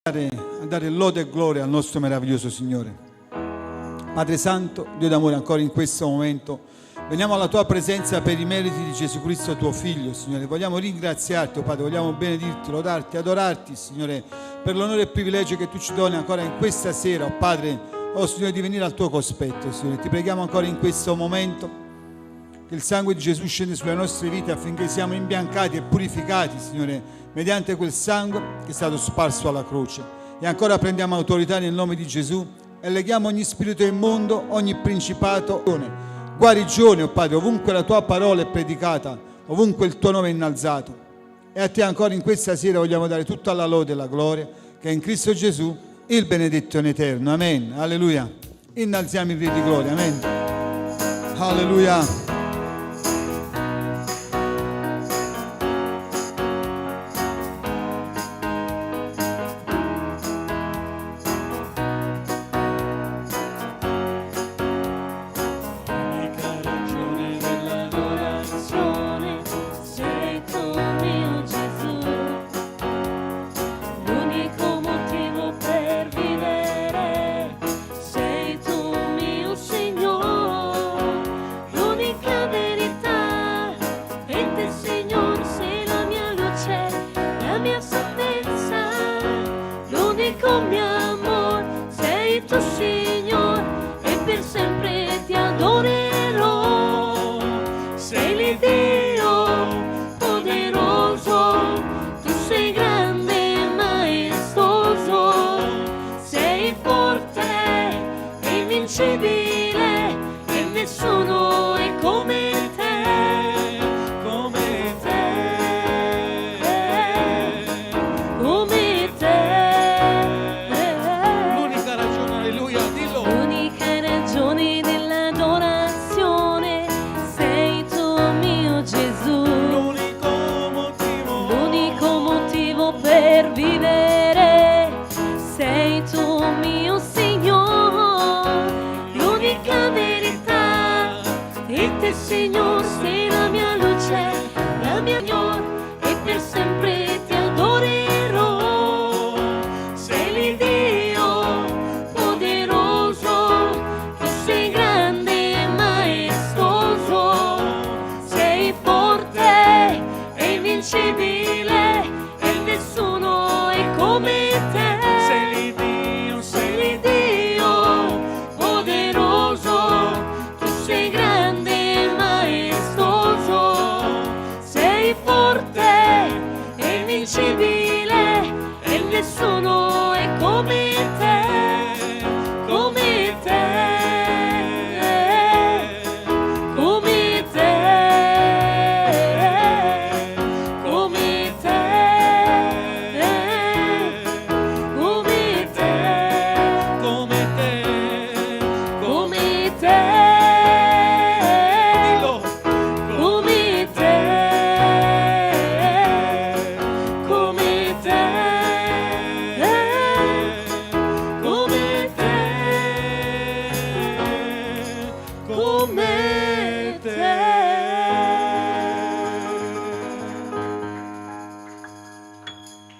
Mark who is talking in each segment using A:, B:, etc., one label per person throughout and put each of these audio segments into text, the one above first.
A: A dare lode e gloria al nostro meraviglioso Signore. Padre Santo, Dio d'amore, ancora in questo momento veniamo alla tua presenza per i meriti di Gesù Cristo tuo Figlio, Signore. Vogliamo ringraziarti, oh Padre, vogliamo benedirti, lodarti, adorarti, Signore, per l'onore e il privilegio che tu ci doni ancora in questa sera, oh Padre, oh Signore, di venire al tuo cospetto, Signore. Ti preghiamo ancora in questo momento che il sangue di Gesù scende sulle nostre vite affinché siamo imbiancati e purificati, Signore, mediante quel sangue che è stato sparso alla croce. E ancora prendiamo autorità nel nome di Gesù e leghiamo ogni spirito immondo, ogni principato, guarigione, oh Padre, ovunque la tua parola è predicata, ovunque il tuo nome è innalzato. E a te ancora in questa sera vogliamo dare tutta la lode e la gloria che è in Cristo Gesù, il benedetto in eterno. Amen. Alleluia. Innalziamo il Re di gloria. Amen. Alleluia.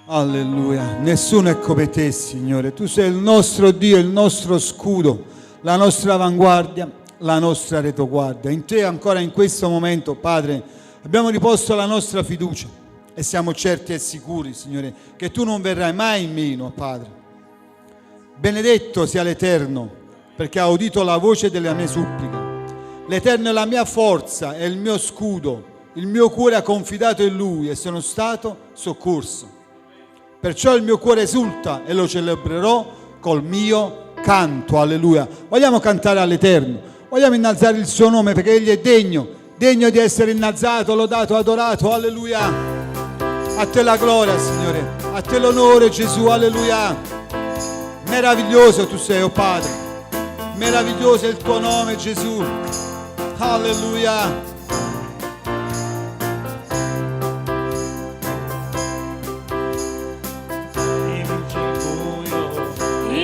A: Alleluia. Nessuno è come te, Signore. Tu sei il nostro Dio, il nostro scudo, la nostra avanguardia, la nostra retaguardia. In te ancora in questo momento, Padre, abbiamo riposto la nostra fiducia e siamo certi e sicuri, Signore, che tu non verrai mai meno, Padre. Benedetto sia l'Eterno, perché ha udito la voce delle mie suppliche. L'Eterno è la mia forza, è il mio scudo. Il mio cuore ha confidato in Lui e sono stato soccorso. Perciò il mio cuore esulta e lo celebrerò col mio canto. Alleluia. Vogliamo cantare all'Eterno, vogliamo innalzare il suo nome perché Egli è degno di essere innalzato, lodato, adorato. Alleluia. A te la gloria, Signore, a te l'onore, Gesù. Alleluia. Meraviglioso tu sei, oh Padre, meraviglioso è il tuo nome, Gesù. Alleluia.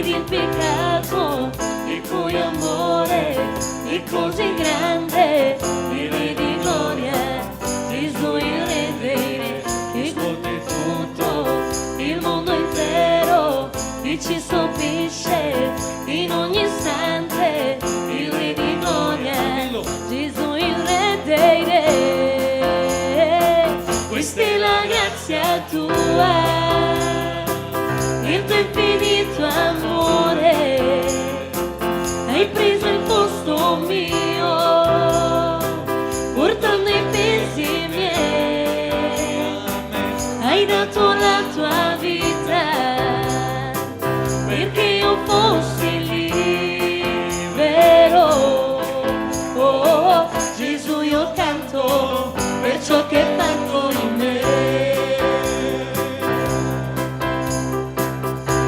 B: Il peccato, il cui amore è così grande, e vedi gloria, Gesù il Re dei Re, che scuote tutto il mondo intero, ci stupisce in ogni istante, il Re di gloria, Gesù il Re dei Re. Questa è la grazia tua, il tuo infinito amore, hai preso il posto mio, portando i pesi miei, hai dato la tua vita perché io fossi libero. Oh, Gesù, io canto per ciò che hai fatto in me.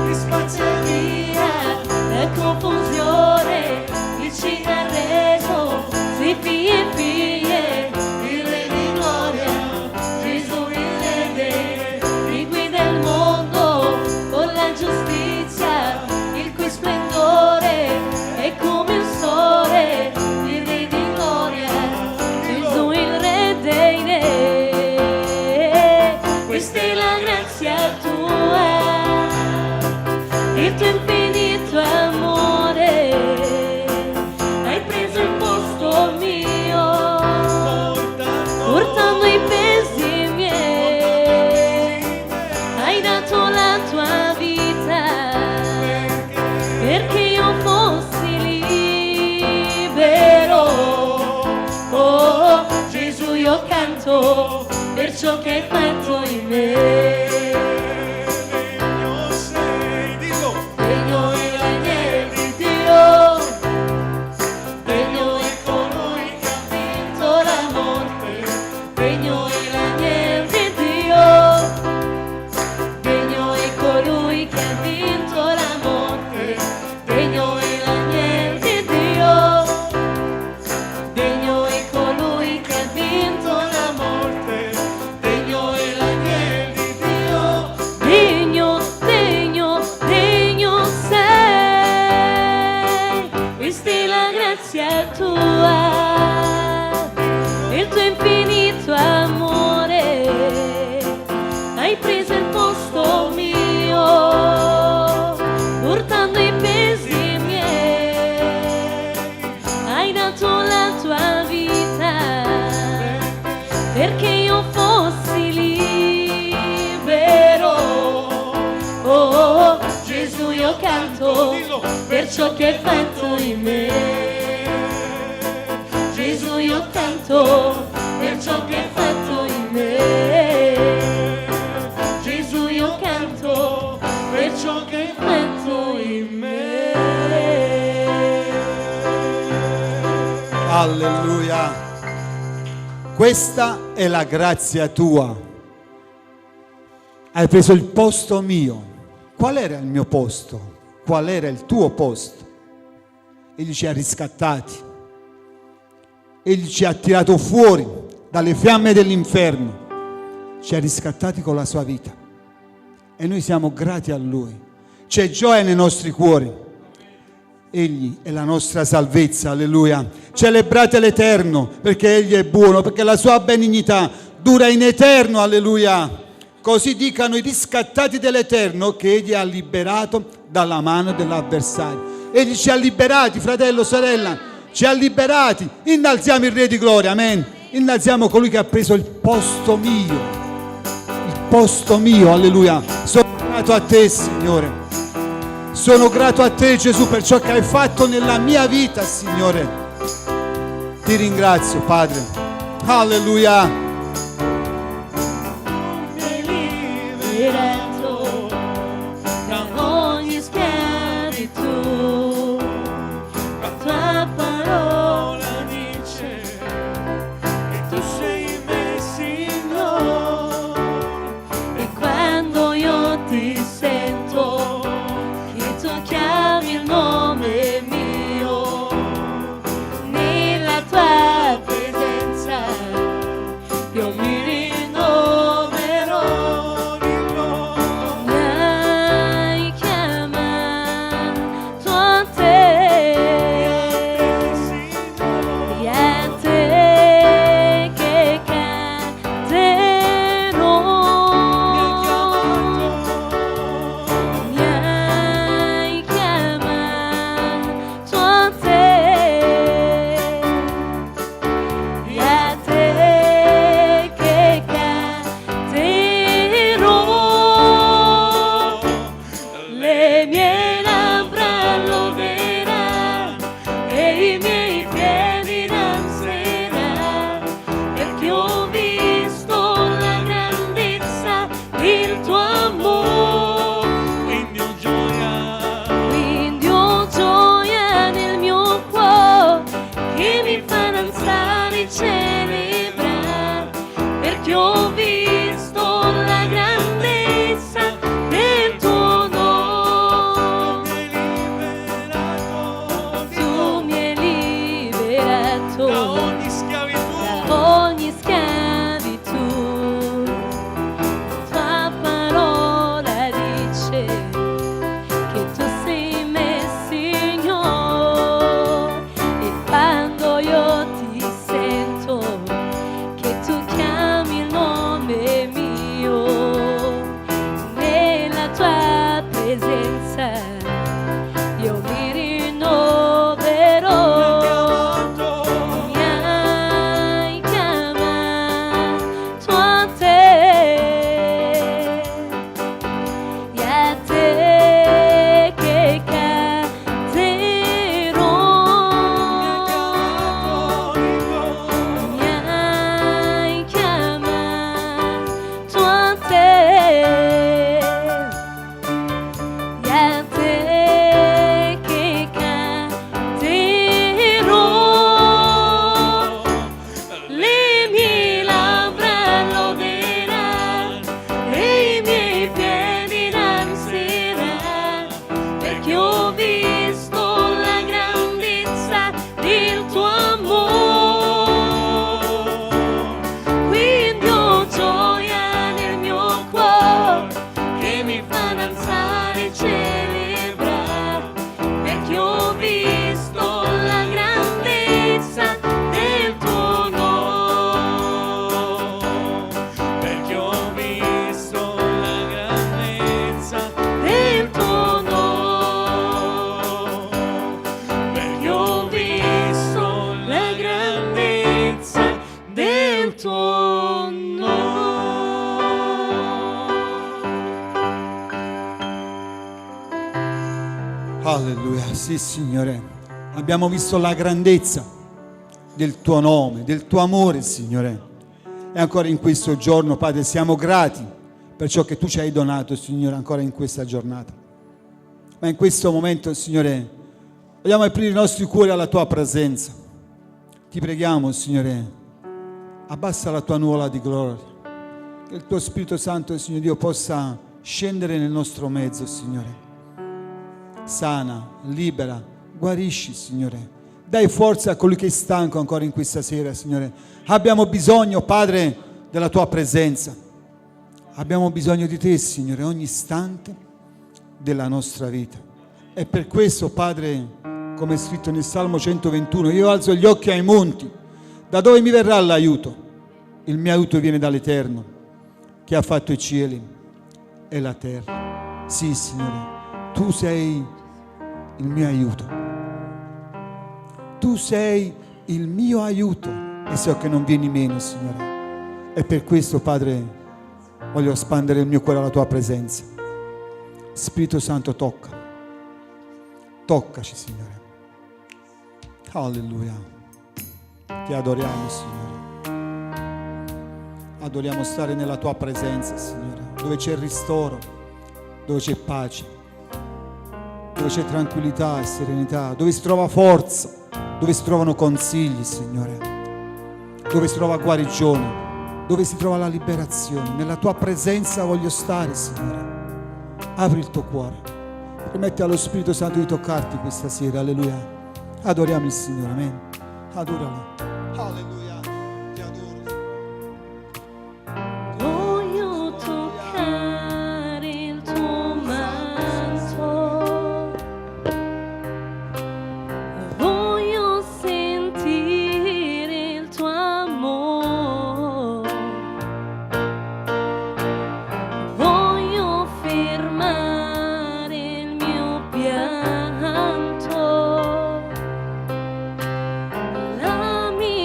B: Mi spazza via la confusione, il ci ha reso, sei figli e figlie, il Re di gloria, Gesù il Re dei Re, ti guida il mondo con la giustizia, il cui splendore è come il sole, il Re di gloria, Gesù il Re dei Re. Questa è la grazia tua, il tuo infinito amore, hai preso il posto mio, portando i pesi miei, hai dato la tua vita perché io fossi libero. Oh, Gesù, io canto per ciò che hai fatto in me. Degno è l'agnello di Dio, degno è colui che ha vinto la morte, degno è l'agnello di Dio, degno è colui che ha vinto la morte, degno è l'agnello di Dio, degno è colui che ha vinto la morte, degno è l'agnello di Dio, degno, degno, degno sei. Questa è la grazia tua, il tuo infinito amore, hai preso il posto mio, portando i pesi miei, hai dato la tua vita perché io fossi libero. Oh, Gesù, io canto per ciò che hai fatto in me. Gesù, io canto per ciò che hai fatto in me. Gesù, io canto per ciò che hai fatto in me.
A: Alleluia. Questa è la grazia tua. Hai preso il posto mio. Qual era il mio posto? Qual era il tuo posto? Egli ci ha riscattati. Egli ci ha tirato fuori dalle fiamme dell'inferno. Ci ha riscattati con la sua vita. E noi siamo grati a Lui. C'è gioia nei nostri cuori. Egli è la nostra salvezza, alleluia. Celebrate l'Eterno, perché Egli è buono, perché la sua benignità dura in eterno, alleluia. Così dicano i riscattati dell'Eterno che Egli ha liberato dalla mano dell'avversario. Egli ci ha liberati, fratello, sorella, ci ha liberati. Innalziamo il Re di gloria, amen. Innalziamo colui che ha preso il posto mio, alleluia. Sono grato a te, Signore. Sono grato a te, Gesù, per ciò che hai fatto nella mia vita, Signore. Ti ringrazio, Padre. Alleluia.
B: Liberato da ogni schiavitù, la tua parola dice che tu sei me, Signore, e quando io ti sento, che tu chiami il nome mio, nella tua presenza presenza io mi rinnoverò. Mi hai chiamato a te, e a te che canterò. Mi hai chiamato a te, e a te che canterò. Le mie labbra loderanno e i miei piedi danzeranno, perché ho visto la grandezza del tuo amore. Quindi ho gioia nel mio cuore che mi fa danzare e celebrare, perché ho visto la grandezza del tuo nome, perché ho visto la grandezza del tuo nome, perché ho visto la grandezza del tuo nome.
A: Alleluia, sì Signore, abbiamo visto la grandezza del tuo nome, del tuo amore, Signore. E ancora in questo giorno, Padre, siamo grati per ciò che tu ci hai donato, Signore, ancora in questa giornata. Ma in questo momento, Signore, vogliamo aprire i nostri cuori alla tua presenza. Ti preghiamo, Signore, abbassa la tua nuvola di gloria, che il tuo Spirito Santo, Signore Dio, possa scendere nel nostro mezzo, Signore. Sana, libera, guarisci, Signore. Dai forza a colui che è stanco ancora in questa sera, Signore. Abbiamo bisogno, Padre, della tua presenza. Abbiamo bisogno di te, Signore, ogni istante della nostra vita. E per questo, Padre, come è scritto nel Salmo 121, io alzo gli occhi ai monti. Da dove mi verrà l'aiuto? Il mio aiuto viene dall'Eterno, che ha fatto i cieli e la terra. Sì, Signore, tu sei il mio aiuto. Tu sei il mio aiuto e so che non vieni meno, Signore. E per questo, Padre, voglio espandere il mio cuore alla tua presenza. Spirito Santo, toccaci, Signore. Alleluia. Ti adoriamo, Signore. Adoriamo stare nella tua presenza, Signore, dove c'è ristoro, dove c'è pace, dove c'è tranquillità e serenità, dove si trova forza, dove si trovano consigli, Signore, dove si trova guarigione, dove si trova la liberazione. Nella tua presenza voglio stare, Signore. Apri il tuo cuore, permetti allo Spirito Santo di toccarti questa sera. Alleluia. Adoriamo il Signore, amen. Adoralo. Alleluia. Ti adoro.
B: Voglio toccare il tuo manto, voglio sentire il tuo amore, voglio fermare il mio pianto, la mia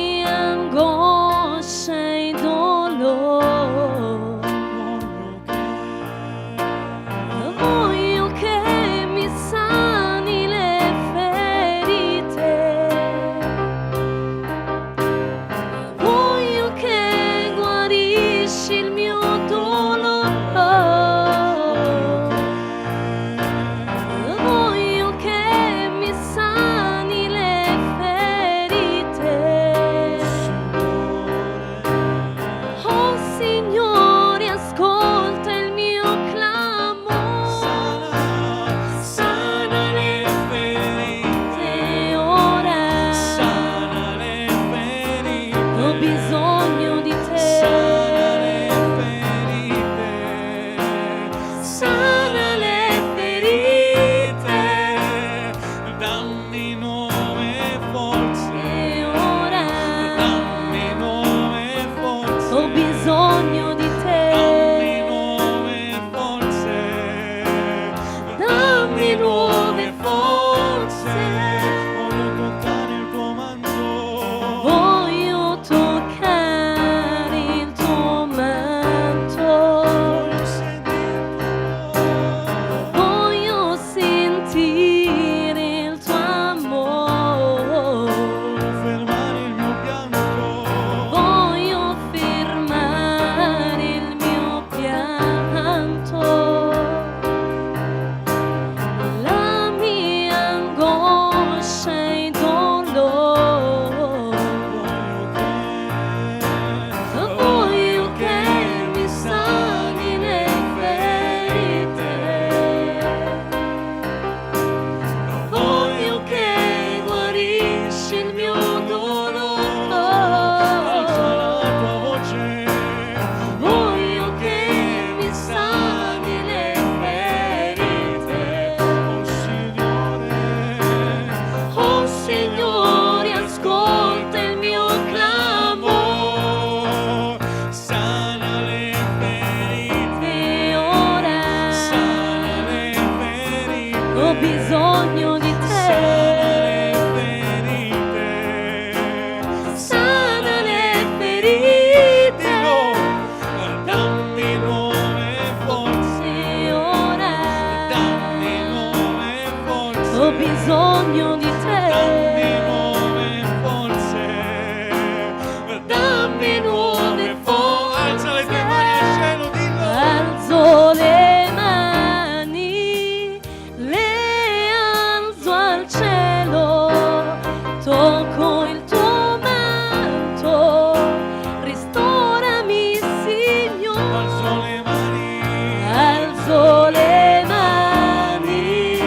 B: ho bisogno di te. Sana le ferite,
C: dammi nuove forze,
B: ora
C: dammi nuove forze,
B: ho bisogno di te.
C: dammi nuove forze, dammi nuove forze. Alza le tue mani al cielo, dillo.
B: Alzo le mani, le alzo al cielo, tocco il tuo manto, ristorami Signore.
C: Alzo le mani,
B: Alzo le mani,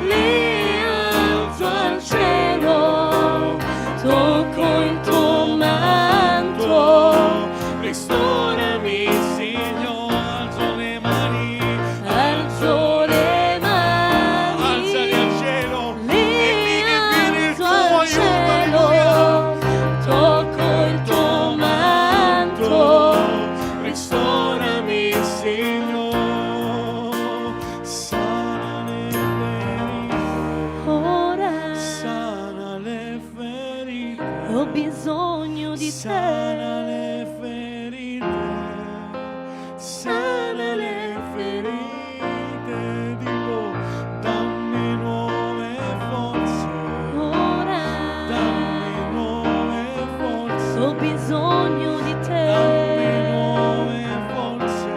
B: le alzo al cielo, tocco il tuo manto,
C: ristorami Signore. Alzo le mani,
B: alzo le mani,
C: alzali al cielo e
B: le
C: lì che viene il
B: alzo
C: tuo
B: al
C: aiuto. Alleluia.
B: cielo, tocco il tuo manto,
C: Ristorami Signore, sana le ferite,
B: ora
C: sana le ferite,
B: ho bisogno di
C: sana
B: te.
C: le ferite, sana le ferite, dillo, dammi nuove forze,
B: Ora
C: dammi nuove forze.
B: ho bisogno di
C: Dammi
B: te.
C: nuove forze,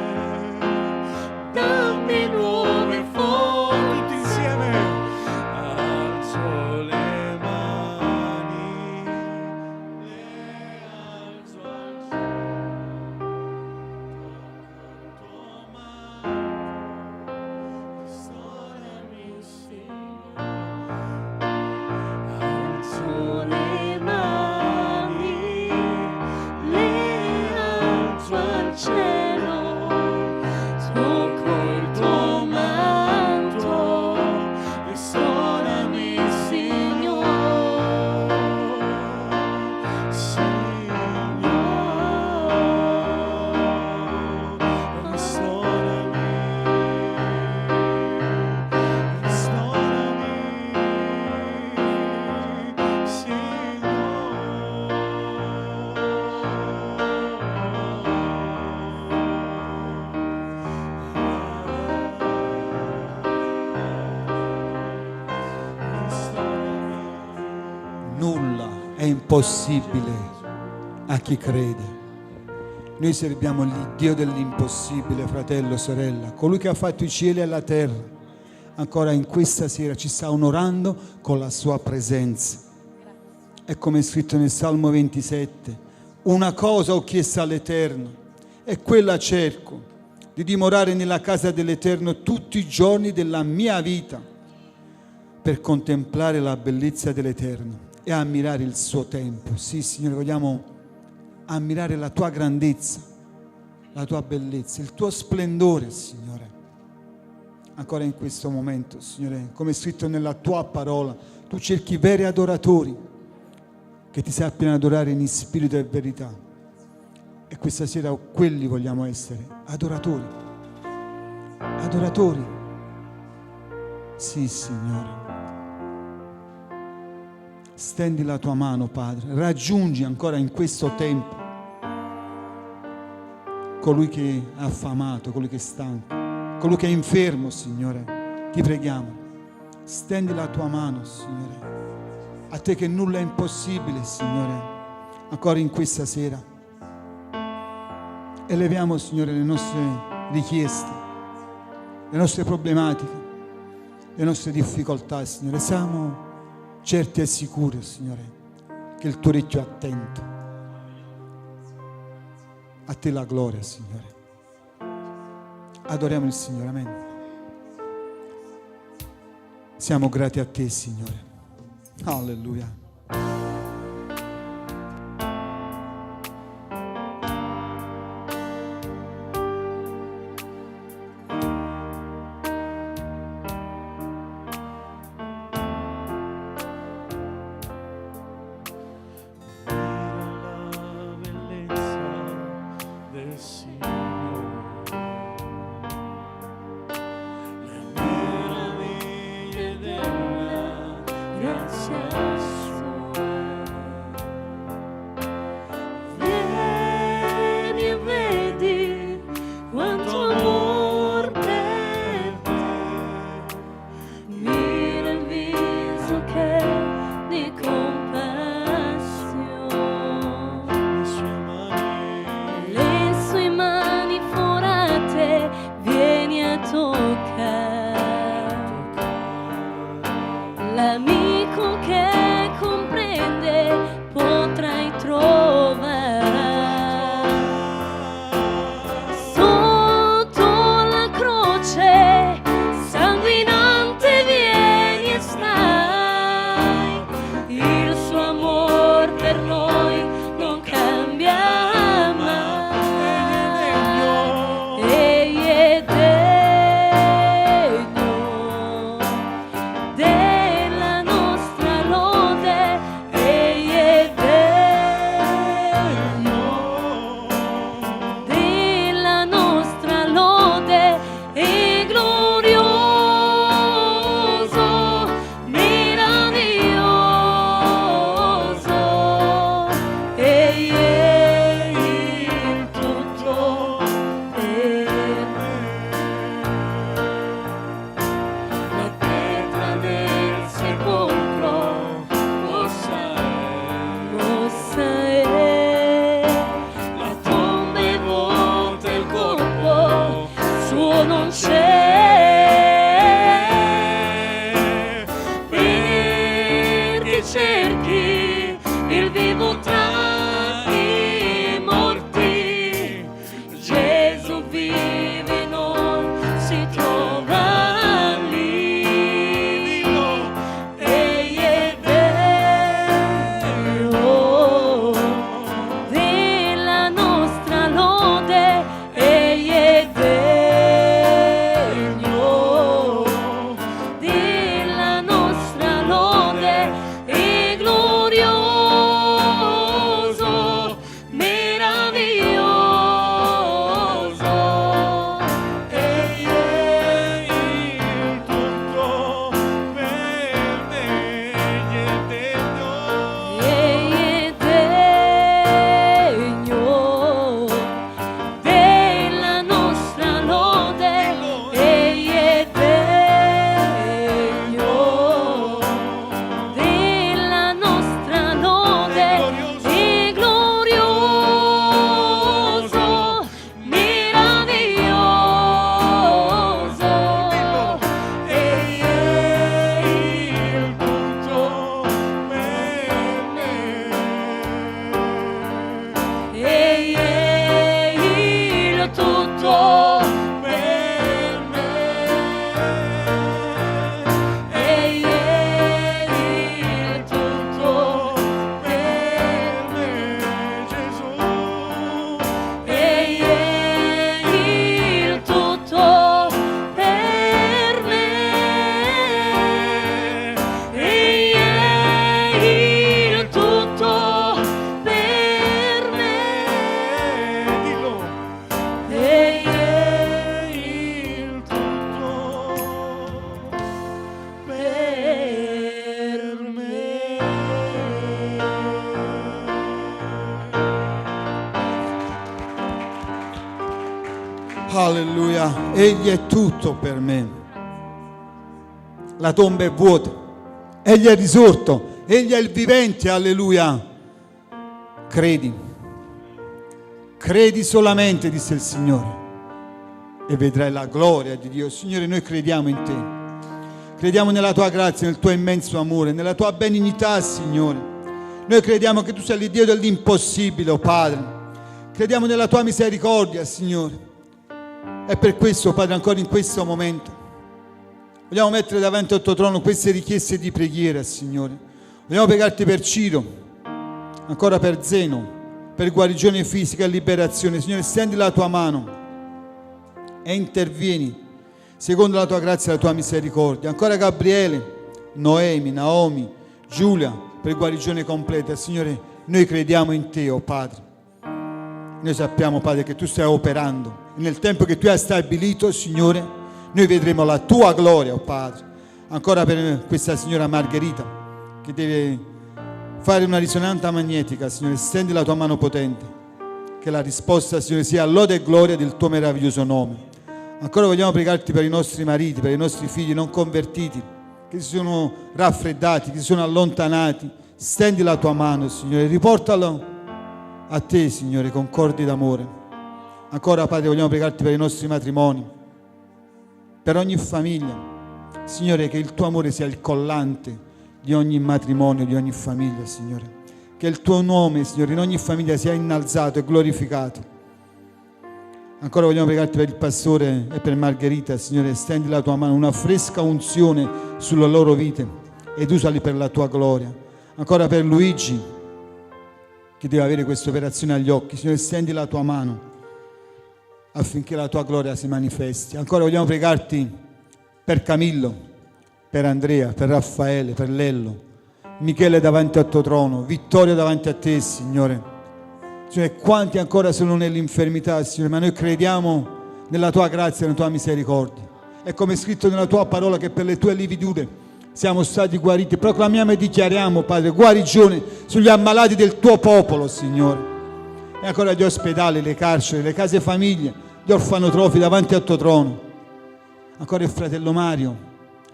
C: dammi nuove forze, tutti insieme. Alzo le mani, le alzo al cielo, tocco il tuo manto, ristorami Signore.
B: Alzo le mani, le alzo al cielo, tocco il tuo manto, ristorami Signore.
A: Nulla è impossibile a chi crede. Noi serviamo il Dio dell'impossibile, fratello, sorella, colui che ha fatto i cieli e la terra. Ancora in questa sera ci sta onorando con la sua presenza. È come è scritto nel Salmo 27: una cosa ho chiesto all'Eterno e quella cerco, di dimorare nella casa dell'Eterno tutti i giorni della mia vita, per contemplare la bellezza dell'Eterno e ammirare il suo tempio. Sì, Signore, vogliamo ammirare la tua grandezza, la tua bellezza, il tuo splendore, Signore. Ancora in questo momento, Signore, come è scritto nella tua parola, tu cerchi veri adoratori che ti sappiano adorare in spirito e verità. E questa sera quelli vogliamo essere, adoratori. Adoratori. Sì, Signore. Stendi la tua mano, Padre, raggiungi ancora in questo tempo colui che è affamato, colui che è stanco, colui che è infermo, Signore. Ti preghiamo, stendi la tua mano, Signore. A te che nulla è impossibile, Signore, ancora in questa sera. Eleviamo, Signore, le nostre richieste, le nostre problematiche, le nostre difficoltà, Signore. Siamo certi e sicuri, Signore, che il tuo orecchio è attento. A te la gloria, Signore. Adoriamo il Signore, amen. Siamo grati a te, Signore. Alleluia.
B: L'amico che comprende potrai trovare sotto la croce sanguinante, vieni e stai. Il suo amor per noi non cambia mai. Egli è degno della nostra lode, egli è degno della nostra lode, è glorioso, meraviglioso, egli è il tutto per me. La pietra del sepolcro rossa è, la tomba è vuota, il corpo suo non c'è, perché cerchi il vivo tra i morti. Gesù vive, non si trova lì. Egli è degno della nostra lode, egli è degno della nostra lode, è glorioso, meraviglioso, egli è il tutto per me. Egli è degno della nostra lode, egli è degno della nostra lode, è glorioso, meraviglioso, egli è il tutto per me. Egli è il tutto per me. Egli è il tutto per me, Gesù. Egli è il tutto per me. Egli è il tutto per me. Dillo. Egli è il tutto per me.
A: Alleluia, egli è tutto per me. La tomba è vuota, egli è risorto, egli è il vivente, alleluia. Credi, credi solamente, disse il Signore, e vedrai la gloria di Dio. Signore, noi crediamo in te, crediamo nella tua grazia, nel tuo immenso amore, nella tua benignità, Signore. Noi crediamo che tu sei il Dio dell'impossibile, oh Padre. Crediamo nella tua misericordia, Signore. E per questo, Padre, ancora in questo momento vogliamo mettere davanti al tuo trono queste richieste di preghiera, Signore. Vogliamo pregarti per Ciro, ancora per Zeno, per guarigione fisica e liberazione. Signore, stendi la tua mano e intervieni secondo la tua grazia e la tua misericordia. Ancora Gabriele, Noemi, Naomi, Giulia, per guarigione completa. Signore, noi crediamo in te, oh Padre. Noi sappiamo, Padre, che tu stai operando. E nel tempo che tu hai stabilito, Signore, noi vedremo la tua gloria, oh Padre. Ancora per questa signora Margherita, che deve fare una risonanza magnetica, Signore, stendi la tua mano potente, che la risposta, Signore, sia lode e gloria del tuo meraviglioso nome. Ancora vogliamo pregarti per i nostri mariti, per i nostri figli non convertiti, che si sono raffreddati, che si sono allontanati. Stendi la tua mano, Signore, riportalo a te, Signore, con corde d'amore. Ancora, Padre, vogliamo pregarti per i nostri matrimoni, per ogni famiglia. Signore, che il tuo amore sia il collante di ogni matrimonio, di ogni famiglia, Signore. Che il tuo nome, Signore, in ogni famiglia sia innalzato e glorificato. Ancora vogliamo pregarti per il pastore e per Margherita, Signore, stendi la tua mano, una fresca unzione sulle loro vite ed usali per la tua gloria. Ancora per Luigi, che deve avere questa operazione agli occhi, Signore, stendi la tua mano affinché la tua gloria si manifesti. Ancora vogliamo pregarti per Camillo, per Andrea, per Raffaele, per Lello, Michele davanti al tuo trono, Vittorio davanti a te, Signore. Signore, quanti ancora sono nell'infermità, Signore, ma noi crediamo nella tua grazia e nella tua misericordia. È come è scritto nella tua parola che per le tue lividure siamo stati guariti. Proclamiamo e dichiariamo, Padre, guarigione sugli ammalati del tuo popolo, Signore. E ancora gli ospedali, le carceri, le case famiglie, gli orfanotrofi davanti al tuo trono. Ancora il fratello Mario,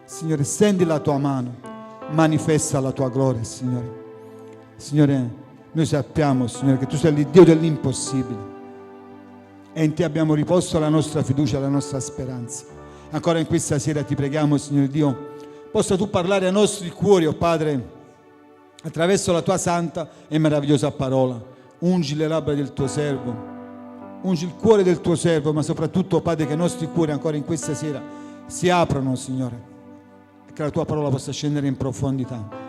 A: Signore, stendi la tua mano, manifesta la tua gloria, Signore. Signore, noi sappiamo, Signore, che tu sei il Dio dell'impossibile e in te abbiamo riposto la nostra fiducia, la nostra speranza. Ancora in questa sera ti preghiamo, Signore Dio, possa tu parlare ai nostri cuori, oh Padre, attraverso la tua santa e meravigliosa parola. Ungi le labbra del tuo servo, ungi il cuore del tuo servo, ma soprattutto, oh Padre, che i nostri cuori ancora in questa sera si aprano, Signore, e che la tua parola possa scendere in profondità.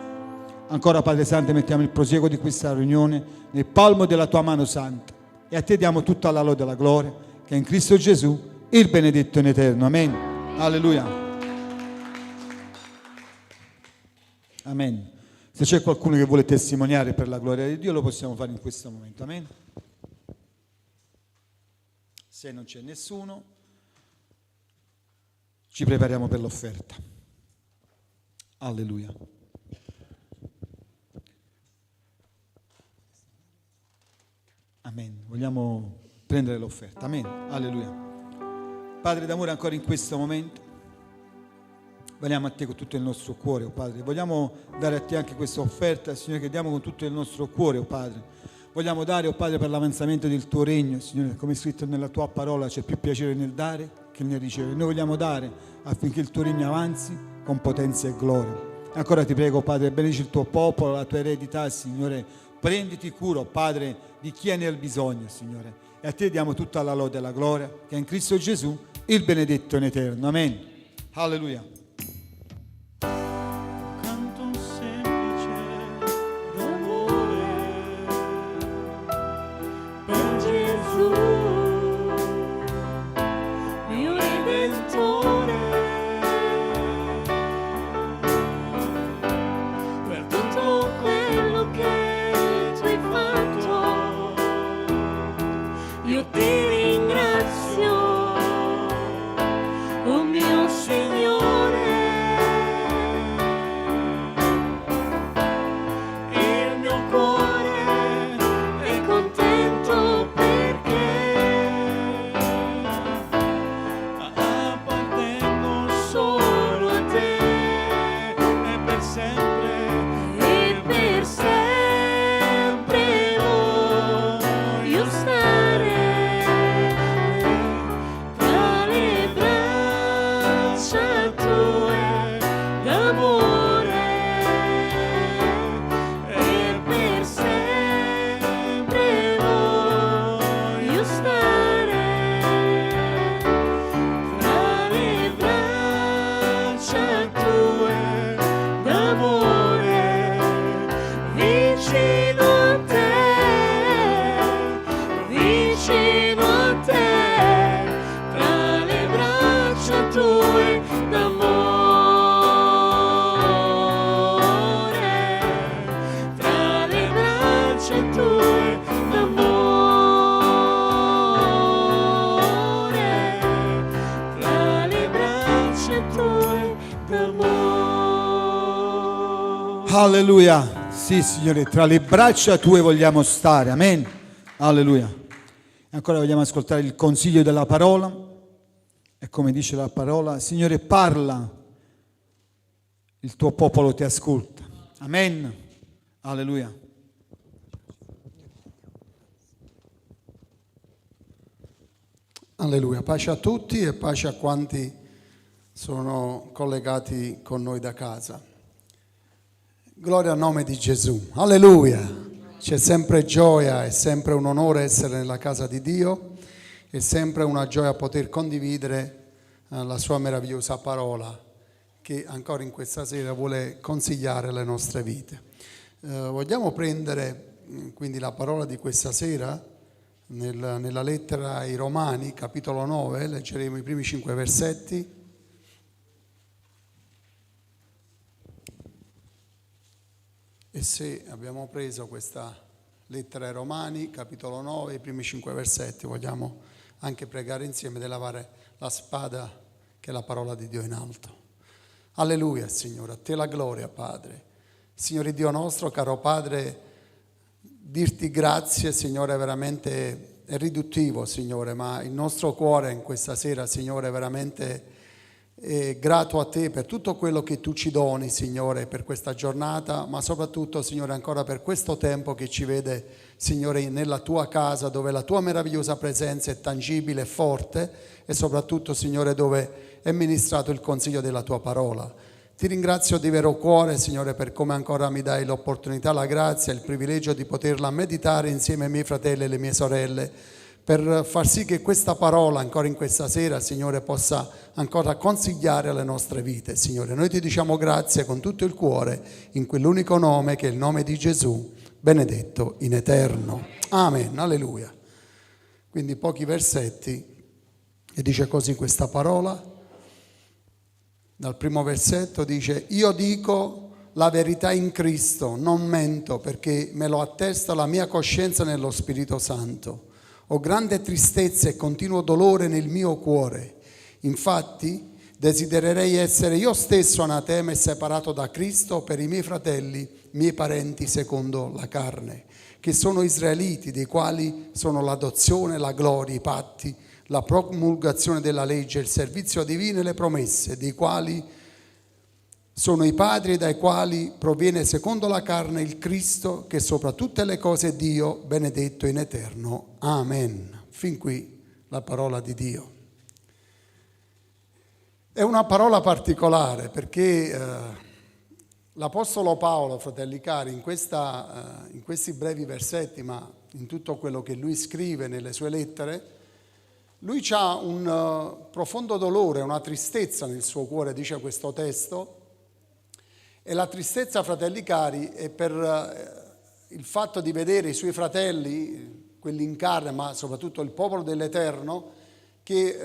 A: Ancora, Padre Santo, mettiamo il prosieguo di questa riunione nel palmo della tua mano santa e a te diamo tutta la lode e la gloria, che è in Cristo Gesù, il benedetto in eterno. Amen. Alleluia. Amen. Se c'è qualcuno che vuole testimoniare per la gloria di Dio, lo possiamo fare in questo momento. Amen. Se non c'è nessuno, ci prepariamo per l'offerta. Alleluia. Amen. Vogliamo prendere l'offerta. Amen. Alleluia. Padre d'amore, ancora in questo momento veniamo a te con tutto il nostro cuore, oh Padre. Vogliamo dare a te anche questa offerta, Signore, che diamo con tutto il nostro cuore, oh Padre. Vogliamo dare, oh Padre, per l'avanzamento del tuo regno, Signore, come è scritto nella tua parola, c'è più piacere nel dare che nel ricevere. Noi vogliamo dare affinché il tuo regno avanzi con potenza e gloria. Ancora ti prego, Padre, benedici il tuo popolo, la tua eredità, Signore. Prenditi cura, Padre, di chi è nel bisogno, Signore. E a te diamo tutta la lode e la gloria, che è in Cristo Gesù, il benedetto in eterno. Amen. Alleluia.
C: Canto un semplice d'amore
B: Per Gesù, mio Redentore, per tutto quello che tu hai fatto, io ti ringrazio, oh mio Signore. Il mio cuore è contento perché
C: appartengo solo a te e per sempre
B: voglio stare tra le braccia tue d'amore e per sempre voglio stare tra le braccia tue d'amore, vicino a te, tra le braccia tue d'amore, tra le braccia tue d'amore, tra le braccia tue d'amore.
A: Alleluia. Sì, Signore, tra le braccia tue vogliamo stare. Amen. Alleluia. E ancora vogliamo ascoltare il consiglio della parola. E come dice la parola, Signore, parla, il tuo popolo ti ascolta. Amen. Alleluia.
D: Alleluia. Pace a tutti e pace a quanti sono collegati con noi da casa. Gloria al nome di Gesù. Alleluia. C'è sempre gioia, è sempre un onore essere nella casa di Dio, è sempre una gioia poter condividere la sua meravigliosa parola che ancora in questa sera vuole consigliare le nostre vite. Vogliamo prendere quindi la parola di questa sera nella lettera ai Romani, capitolo 9, leggeremo i primi 5 versetti. E se abbiamo preso questa lettera ai Romani, capitolo 9, i primi 5 versetti, vogliamo anche pregare insieme di lavare la spada che è la parola di Dio in alto. Alleluia, Signore, a te la gloria, Padre. Signore Dio nostro, caro Padre, dirti grazie, Signore, veramente è riduttivo, Signore, ma il nostro cuore in questa sera, Signore, veramente è grato a te per tutto quello che tu ci doni, Signore, per questa giornata, ma soprattutto, Signore, ancora per questo tempo che ci vede, Signore, nella tua casa, dove la tua meravigliosa presenza è tangibile e forte, e soprattutto, Signore, dove è ministrato il consiglio della tua parola. Ti ringrazio di vero cuore, Signore, per come ancora mi dai l'opportunità, la grazia, il privilegio di poterla meditare insieme ai miei fratelli e alle mie sorelle, per far sì che questa parola ancora in questa sera, Signore, possa ancora consigliare le nostre vite, Signore. Noi ti diciamo grazie con tutto il cuore in quell'unico nome che è il nome di Gesù, benedetto in eterno. Amen, alleluia. Quindi pochi versetti e dice così questa parola. Dal primo versetto dice: io dico la verità in Cristo, non mento, perché me lo attesta la mia coscienza nello Spirito Santo. Ho grande tristezza e continuo dolore nel mio cuore. Infatti desidererei essere io stesso anatema e separato da Cristo per i miei fratelli, miei parenti secondo la carne, che sono israeliti, dei quali sono l'adozione, la gloria, i patti, la promulgazione della legge, il servizio divino e le promesse, dei quali sono i padri e dai quali proviene secondo la carne il Cristo, che sopra tutte le cose è Dio, benedetto in eterno. Amen. Fin qui la parola di Dio. È una parola particolare perché l'Apostolo Paolo, fratelli cari, in questi brevi versetti, ma in tutto quello che lui scrive nelle sue lettere, lui ha un profondo dolore, una tristezza nel suo cuore, dice questo testo. E la tristezza, fratelli cari, è per il fatto di vedere i suoi fratelli, quelli in carne, ma soprattutto il popolo dell'Eterno, che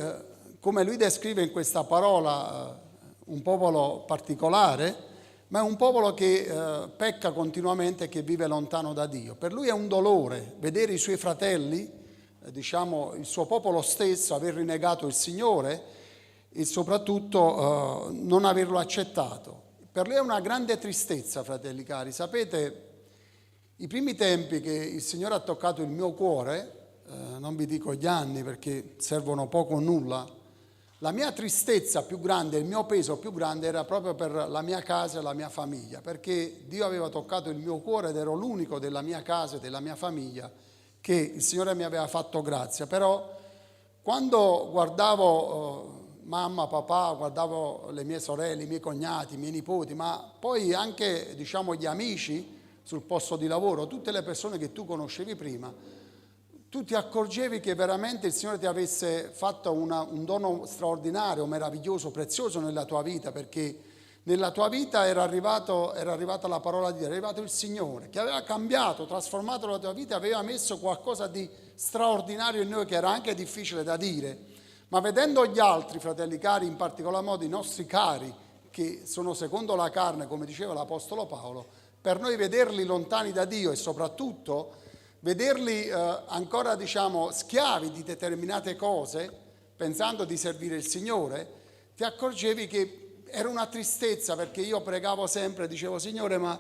D: come lui descrive in questa parola, un popolo particolare, ma è un popolo che pecca continuamente e che vive lontano da Dio. Per lui è un dolore vedere i suoi fratelli, diciamo il suo popolo stesso, aver rinnegato il Signore e soprattutto non averlo accettato. Per lui è una grande tristezza, fratelli cari. Sapete, i primi tempi che il Signore ha toccato il mio cuore, non vi dico gli anni perché servono poco o nulla, la mia tristezza più grande, il mio peso più grande era proprio per la mia casa e la mia famiglia, perché Dio aveva toccato il mio cuore ed ero l'unico della mia casa e della mia famiglia che il Signore mi aveva fatto grazia. Però quando guardavo mamma, papà, guardavo le mie sorelle, i miei cognati, i miei nipoti, ma poi anche, diciamo, gli amici sul posto di lavoro, tutte le persone che tu conoscevi prima, tu ti accorgevi che veramente il Signore ti avesse fatto un dono straordinario, meraviglioso, prezioso nella tua vita, perché nella tua vita era arrivata la parola di Dio, era arrivato il Signore, che aveva cambiato, trasformato la tua vita, aveva messo qualcosa di straordinario in noi che era anche difficile da dire. Ma vedendo gli altri, fratelli cari, in particolar modo i nostri cari, che sono secondo la carne, come diceva l'Apostolo Paolo, per noi vederli lontani da Dio e soprattutto vederli ancora, diciamo, schiavi di determinate cose, pensando di servire il Signore, ti accorgevi che era una tristezza, perché io pregavo sempre, dicevo: Signore, ma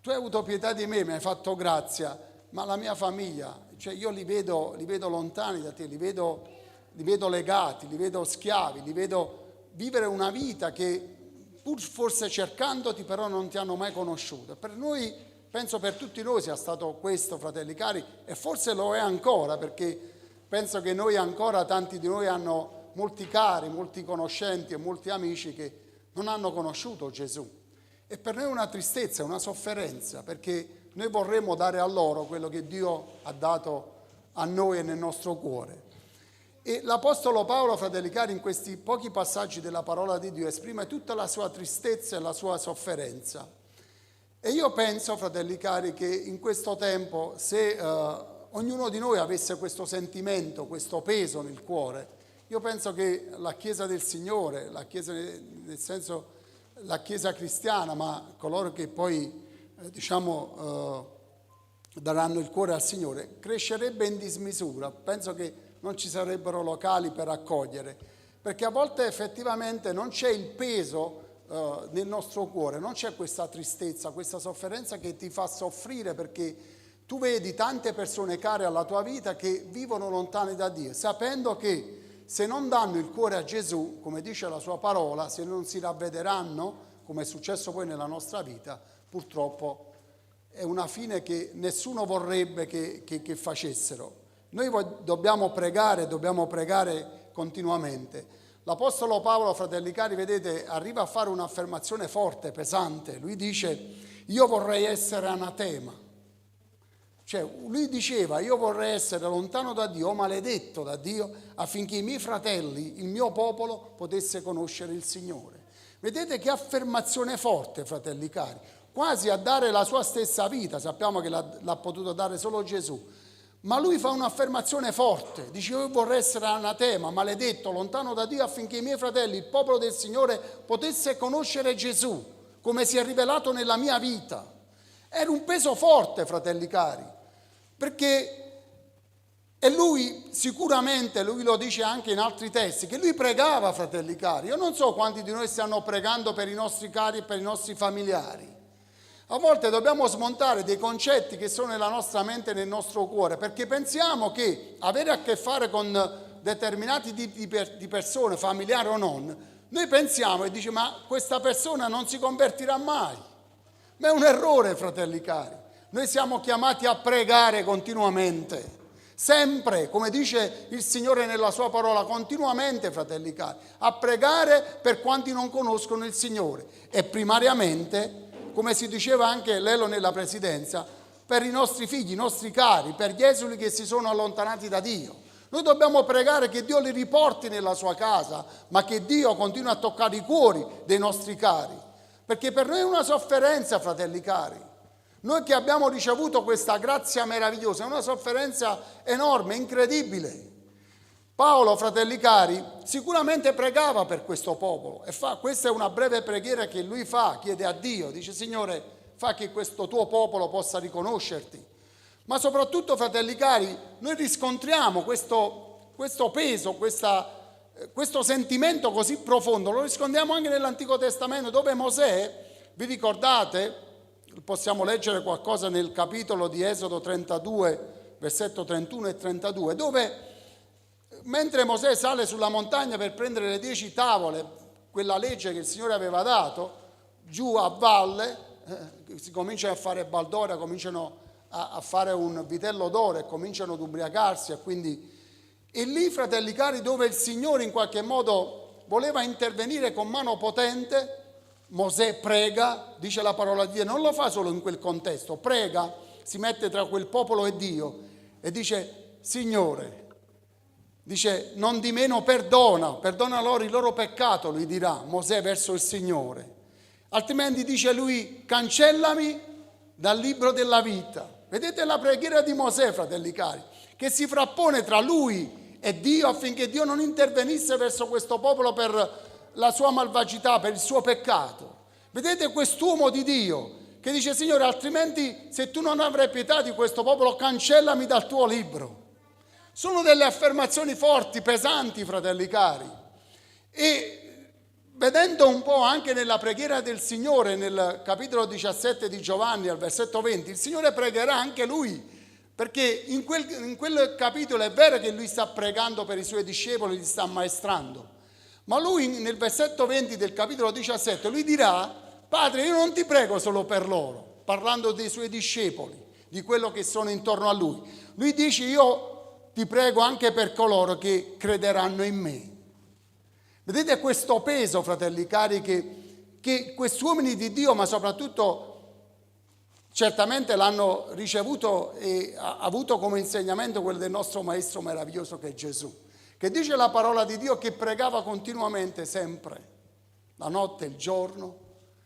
D: tu hai avuto pietà di me, mi hai fatto grazia, ma la mia famiglia, cioè io li vedo lontani da te, li vedo legati, li vedo schiavi, li vedo vivere una vita che pur forse cercandoti però non ti hanno mai conosciuto. Per noi, penso per tutti noi sia stato questo, fratelli cari, e forse lo è ancora, perché penso che noi ancora, tanti di noi hanno molti cari, molti conoscenti e molti amici che non hanno conosciuto Gesù. E per noi è una tristezza, una sofferenza, perché noi vorremmo dare a loro quello che Dio ha dato a noi e nel nostro cuore. E l'Apostolo Paolo, fratelli cari, in questi pochi passaggi della parola di Dio esprime tutta la sua tristezza e la sua sofferenza. E io penso, fratelli cari, che in questo tempo, se ognuno di noi avesse questo sentimento, questo peso nel cuore, io penso che la Chiesa del Signore, la Chiesa nel senso la Chiesa cristiana, ma coloro che poi daranno il cuore al Signore, crescerebbe in dismisura. Penso che non ci sarebbero locali per accogliere, perché a volte effettivamente non c'è il peso nel nostro cuore, non c'è questa tristezza, questa sofferenza che ti fa soffrire, perché tu vedi tante persone care alla tua vita che vivono lontane da Dio, sapendo che se non danno il cuore a Gesù, come dice la sua parola, se non si ravvederanno, come è successo poi nella nostra vita, purtroppo è una fine che nessuno vorrebbe che facessero. Noi dobbiamo pregare continuamente. L'Apostolo Paolo, fratelli cari, vedete, arriva a fare un'affermazione forte, pesante. Lui dice: io vorrei essere anatema. Cioè, lui diceva: io vorrei essere lontano da Dio, maledetto da Dio, affinché i miei fratelli, il mio popolo, potesse conoscere il Signore. Vedete che affermazione forte, fratelli cari, quasi a dare la sua stessa vita. Sappiamo che l'ha potuto dare solo Gesù, ma lui fa un'affermazione forte, dice: io vorrei essere anatema, maledetto, lontano da Dio, affinché i miei fratelli, il popolo del Signore, potesse conoscere Gesù, come si è rivelato nella mia vita. Era un peso forte, fratelli cari, perché e lui sicuramente, lui lo dice anche in altri testi, che lui pregava, fratelli cari. Io non so quanti di noi stanno pregando per i nostri cari e per i nostri familiari. A volte dobbiamo smontare dei concetti che sono nella nostra mente e nel nostro cuore, perché pensiamo che avere a che fare con determinati tipi di persone, familiari o non, noi pensiamo e diciamo: ma questa persona non si convertirà mai. Ma è un errore, fratelli cari. Noi siamo chiamati a pregare continuamente, sempre, come dice il Signore nella sua parola, continuamente, fratelli cari, a pregare per quanti non conoscono il Signore e primariamente, come si diceva anche Lelo nella presidenza, per i nostri figli, i nostri cari, per gli esuli che si sono allontanati da Dio. Noi dobbiamo pregare che Dio li riporti nella sua casa, ma che Dio continui a toccare i cuori dei nostri cari, perché per noi è una sofferenza, fratelli cari. Noi che abbiamo ricevuto questa grazia meravigliosa, è una sofferenza enorme, incredibile. Paolo, fratelli cari, sicuramente pregava per questo popolo e questa è una breve preghiera che lui fa, chiede a Dio, dice: Signore, fa che questo tuo popolo possa riconoscerti. Ma soprattutto, fratelli cari, noi riscontriamo questo peso, questo sentimento così profondo, lo riscontriamo anche nell'Antico Testamento, dove Mosè, vi ricordate, possiamo leggere qualcosa nel capitolo di Esodo 32, versetto 31 e 32, dove mentre Mosè sale sulla montagna per prendere le 10 tavole, quella legge che il Signore aveva dato, giù a valle si comincia a fare baldoria, cominciano a fare un vitello d'oro e cominciano ad ubriacarsi, e lì, fratelli cari, dove il Signore in qualche modo voleva intervenire con mano potente, Mosè prega, dice la parola di Dio, non lo fa solo in quel contesto, prega, si mette tra quel popolo e Dio e dice: Signore, dice, non di meno perdona loro il loro peccato, lui dirà Mosè verso il Signore, altrimenti dice lui: cancellami dal libro della vita. Vedete la preghiera di Mosè, fratelli cari, che si frappone tra lui e Dio affinché Dio non intervenisse verso questo popolo per la sua malvagità, per il suo peccato. Vedete quest'uomo di Dio che dice: Signore, altrimenti se tu non avrai pietà di questo popolo, cancellami dal tuo libro. Sono delle affermazioni forti, pesanti, fratelli cari. E vedendo un po' anche nella preghiera del Signore, nel capitolo 17 di Giovanni, al versetto 20, il Signore pregherà anche lui, perché in quel capitolo è vero che lui sta pregando per i suoi discepoli, li sta ammaestrando, ma lui nel versetto 20 del capitolo 17, lui dirà: Padre, io non ti prego solo per loro, parlando dei suoi discepoli, di quello che sono intorno a lui. Lui dice: io ti prego anche per coloro che crederanno in me. Vedete questo peso, fratelli cari, che questi uomini di Dio, ma soprattutto certamente l'hanno ricevuto e ha avuto come insegnamento quello del nostro Maestro meraviglioso che è Gesù, che dice la parola di Dio che pregava continuamente, sempre, la notte, il giorno,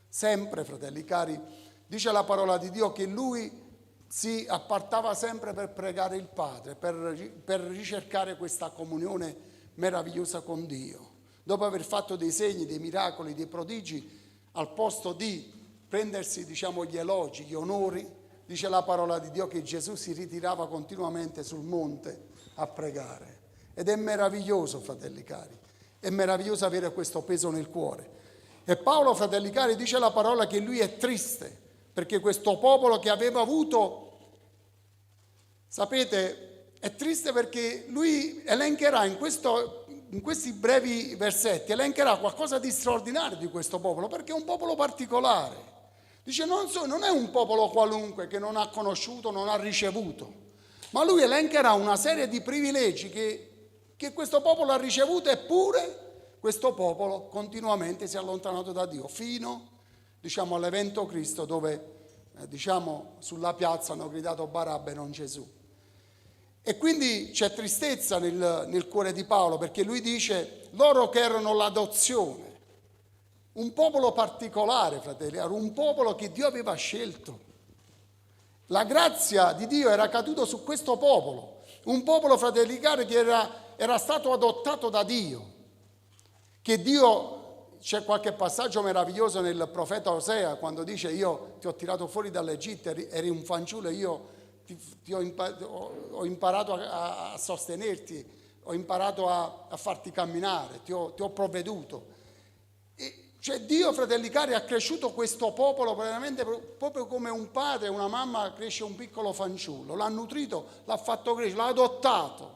D: sempre, fratelli cari. Dice la parola di Dio che lui si appartava sempre per pregare il Padre, per ricercare questa comunione meravigliosa con Dio. Dopo aver fatto dei segni, dei miracoli, dei prodigi, al posto di prendersi, gli elogi, gli onori, dice la parola di Dio che Gesù si ritirava continuamente sul monte a pregare. Ed è meraviglioso, fratelli cari, è meraviglioso avere questo peso nel cuore. E Paolo, fratelli cari, dice la parola che lui è triste, perché questo popolo che aveva avuto, sapete, è triste perché lui elencherà in questi brevi versetti, elencherà qualcosa di straordinario di questo popolo, perché è un popolo particolare. Dice, non è un popolo qualunque che non ha conosciuto, non ha ricevuto, ma lui elencherà una serie di privilegi che questo popolo ha ricevuto, eppure questo popolo continuamente si è allontanato da Dio, fino all'evento Cristo, dove sulla piazza hanno gridato Barabba e non Gesù. E quindi c'è tristezza nel cuore di Paolo, perché lui dice: loro che erano l'adozione, un popolo particolare, fratelli, era un popolo che Dio aveva scelto. La grazia di Dio era caduta su questo popolo, un popolo, fratelli cari, che era stato adottato da Dio, che Dio... C'è qualche passaggio meraviglioso nel profeta Osea, quando dice: io ti ho tirato fuori dall'Egitto, eri un fanciullo, io ho imparato a sostenerti, ho imparato a farti camminare, ti ho provveduto. Cioè Dio, fratelli cari, ha cresciuto questo popolo veramente proprio come un padre e una mamma cresce un piccolo fanciullo, l'ha nutrito, l'ha fatto crescere, l'ha adottato,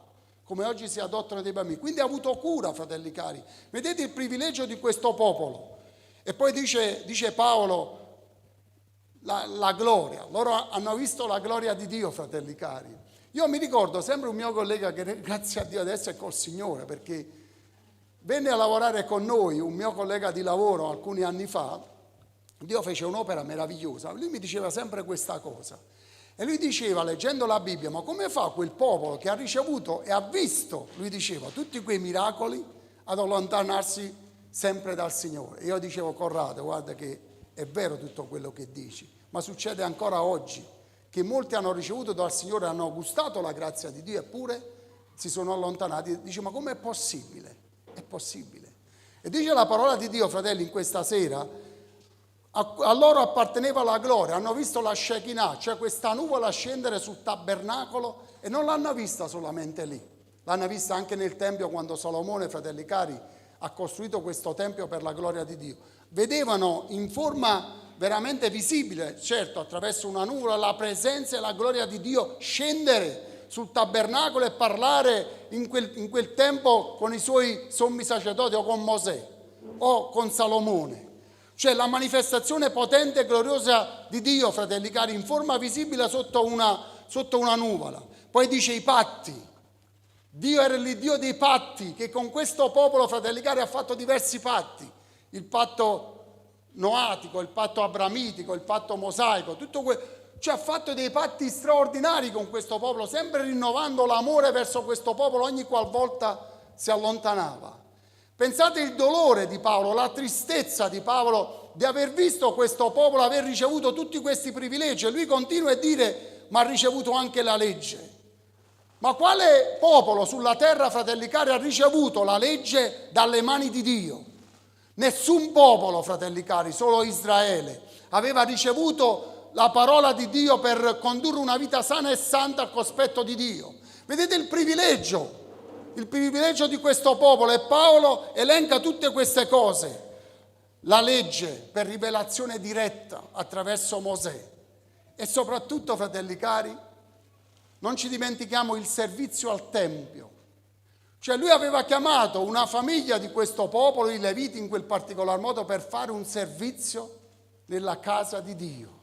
D: come oggi si adottano dei bambini. Quindi ha avuto cura, fratelli cari. Vedete il privilegio di questo popolo. E poi dice Paolo, la gloria. Loro hanno visto la gloria di Dio, fratelli cari. Io mi ricordo sempre un mio collega che, grazie a Dio, adesso è col Signore, perché venne a lavorare con noi, un mio collega di lavoro alcuni anni fa. Dio fece un'opera meravigliosa. Lui mi diceva sempre questa cosa. E lui diceva, leggendo la Bibbia: ma come fa quel popolo che ha ricevuto e ha visto, lui diceva, tutti quei miracoli, ad allontanarsi sempre dal Signore? E io dicevo: Corrado, guarda che è vero tutto quello che dici, ma succede ancora oggi, che molti hanno ricevuto dal Signore, hanno gustato la grazia di Dio, eppure si sono allontanati. Dice: ma com'è possibile? È possibile. E dice la parola di Dio, fratelli, in questa sera, a loro apparteneva la gloria, hanno visto la Shekinah, cioè questa nuvola scendere sul tabernacolo, e non l'hanno vista solamente lì, l'hanno vista anche nel Tempio, quando Salomone, fratelli cari, ha costruito questo Tempio per la gloria di Dio. Vedevano in forma veramente visibile, certo attraverso una nuvola, la presenza e la gloria di Dio scendere sul tabernacolo e parlare in quel tempo con i suoi sommi sacerdoti, o con Mosè o con Salomone. Cioè la manifestazione potente e gloriosa di Dio, fratelli cari, in forma visibile sotto una nuvola. Poi dice i patti. Dio era il Dio dei patti, che con questo popolo, fratelli cari, ha fatto diversi patti. Il patto noatico, il patto abramitico, il patto mosaico, cioè ha fatto dei patti straordinari con questo popolo, sempre rinnovando l'amore verso questo popolo ogni qualvolta si allontanava. Pensate il dolore di Paolo, la tristezza di Paolo di aver visto questo popolo aver ricevuto tutti questi privilegi, e lui continua a dire: ma ha ricevuto anche la legge. Ma quale popolo sulla terra, fratelli cari, ha ricevuto la legge dalle mani di Dio? Nessun popolo, fratelli cari, solo Israele aveva ricevuto la parola di Dio per condurre una vita sana e santa al cospetto di Dio. Vedete il privilegio di questo popolo, e Paolo elenca tutte queste cose. la legge per rivelazione diretta attraverso Mosè. E soprattutto, fratelli cari, non ci dimentichiamo il servizio al Tempio. Cioè lui aveva chiamato una famiglia di questo popolo, i Leviti in quel particolar modo, per fare un servizio nella casa di Dio.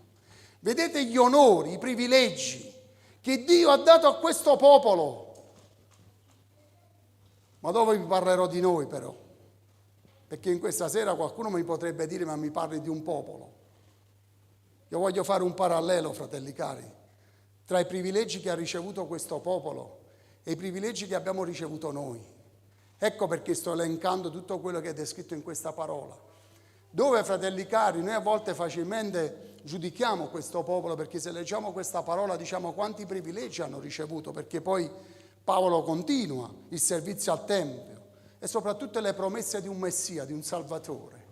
D: Vedete gli onori, i privilegi che Dio ha dato a questo popolo. Ma dopo vi parlerò di noi però, perché in questa sera qualcuno mi potrebbe dire: ma mi parli di un popolo. Io voglio fare un parallelo, fratelli cari, tra i privilegi che ha ricevuto questo popolo e i privilegi che abbiamo ricevuto noi. Ecco perché sto elencando tutto quello che è descritto in questa parola. Dove, fratelli cari, noi a volte facilmente giudichiamo questo popolo, perché se leggiamo questa parola diciamo quanti privilegi hanno ricevuto, perché poi Paolo continua il servizio al Tempio e soprattutto le promesse di un Messia, di un Salvatore,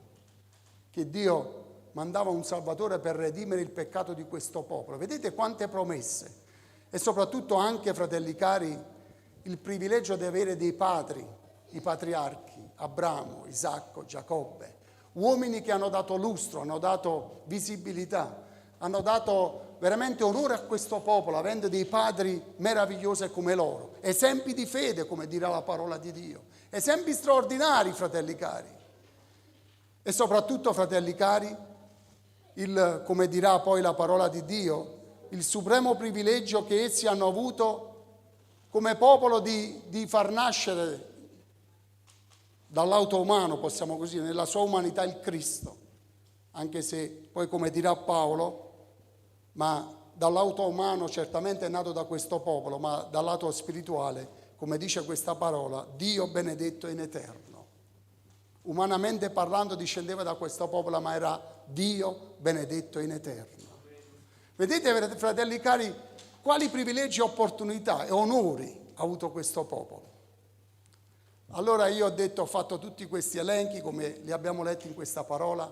D: che Dio mandava un Salvatore per redimere il peccato di questo popolo. Vedete quante promesse. E soprattutto anche, fratelli cari, il privilegio di avere dei padri, i patriarchi, Abramo, Isacco, Giacobbe, uomini che hanno dato lustro, hanno dato visibilità, hanno dato veramente onore a questo popolo, avendo dei padri meravigliosi come loro, esempi di fede, come dirà la parola di Dio, esempi straordinari, fratelli cari. E soprattutto, fratelli cari, come dirà poi la parola di Dio, il supremo privilegio che essi hanno avuto come popolo di far nascere dall'auto umano, possiamo così, nella sua umanità il Cristo, anche se poi, come dirà Paolo, ma dall'auto umano certamente è nato da questo popolo, ma dal lato spirituale, come dice questa parola, Dio benedetto in eterno. Umanamente parlando discendeva da questo popolo, ma era Dio benedetto in eterno. Vedete, fratelli cari, quali privilegi, opportunità e onori ha avuto questo popolo. Allora io ho fatto tutti questi elenchi come li abbiamo letti in questa parola,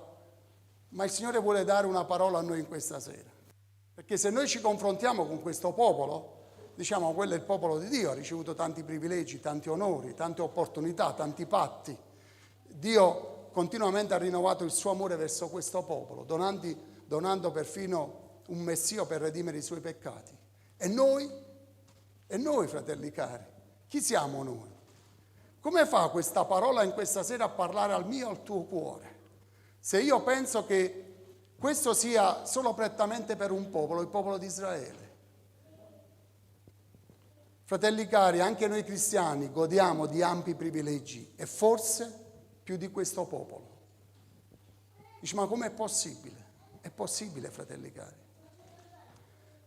D: ma il Signore vuole dare una parola a noi in questa sera. Perché se noi ci confrontiamo con questo popolo, diciamo quello è il popolo di Dio, ha ricevuto tanti privilegi, tanti onori, tante opportunità, tanti patti. Dio continuamente ha rinnovato il suo amore verso questo popolo, donando perfino un Messia per redimere i suoi peccati. E noi, fratelli cari, chi siamo noi? Come fa questa parola in questa sera a parlare al mio e al tuo cuore? Se io penso che questo sia solo prettamente per un popolo, il popolo di Israele. Fratelli cari, anche noi cristiani godiamo di ampi privilegi e forse più di questo popolo. Dici, ma com'è possibile? È possibile, fratelli cari.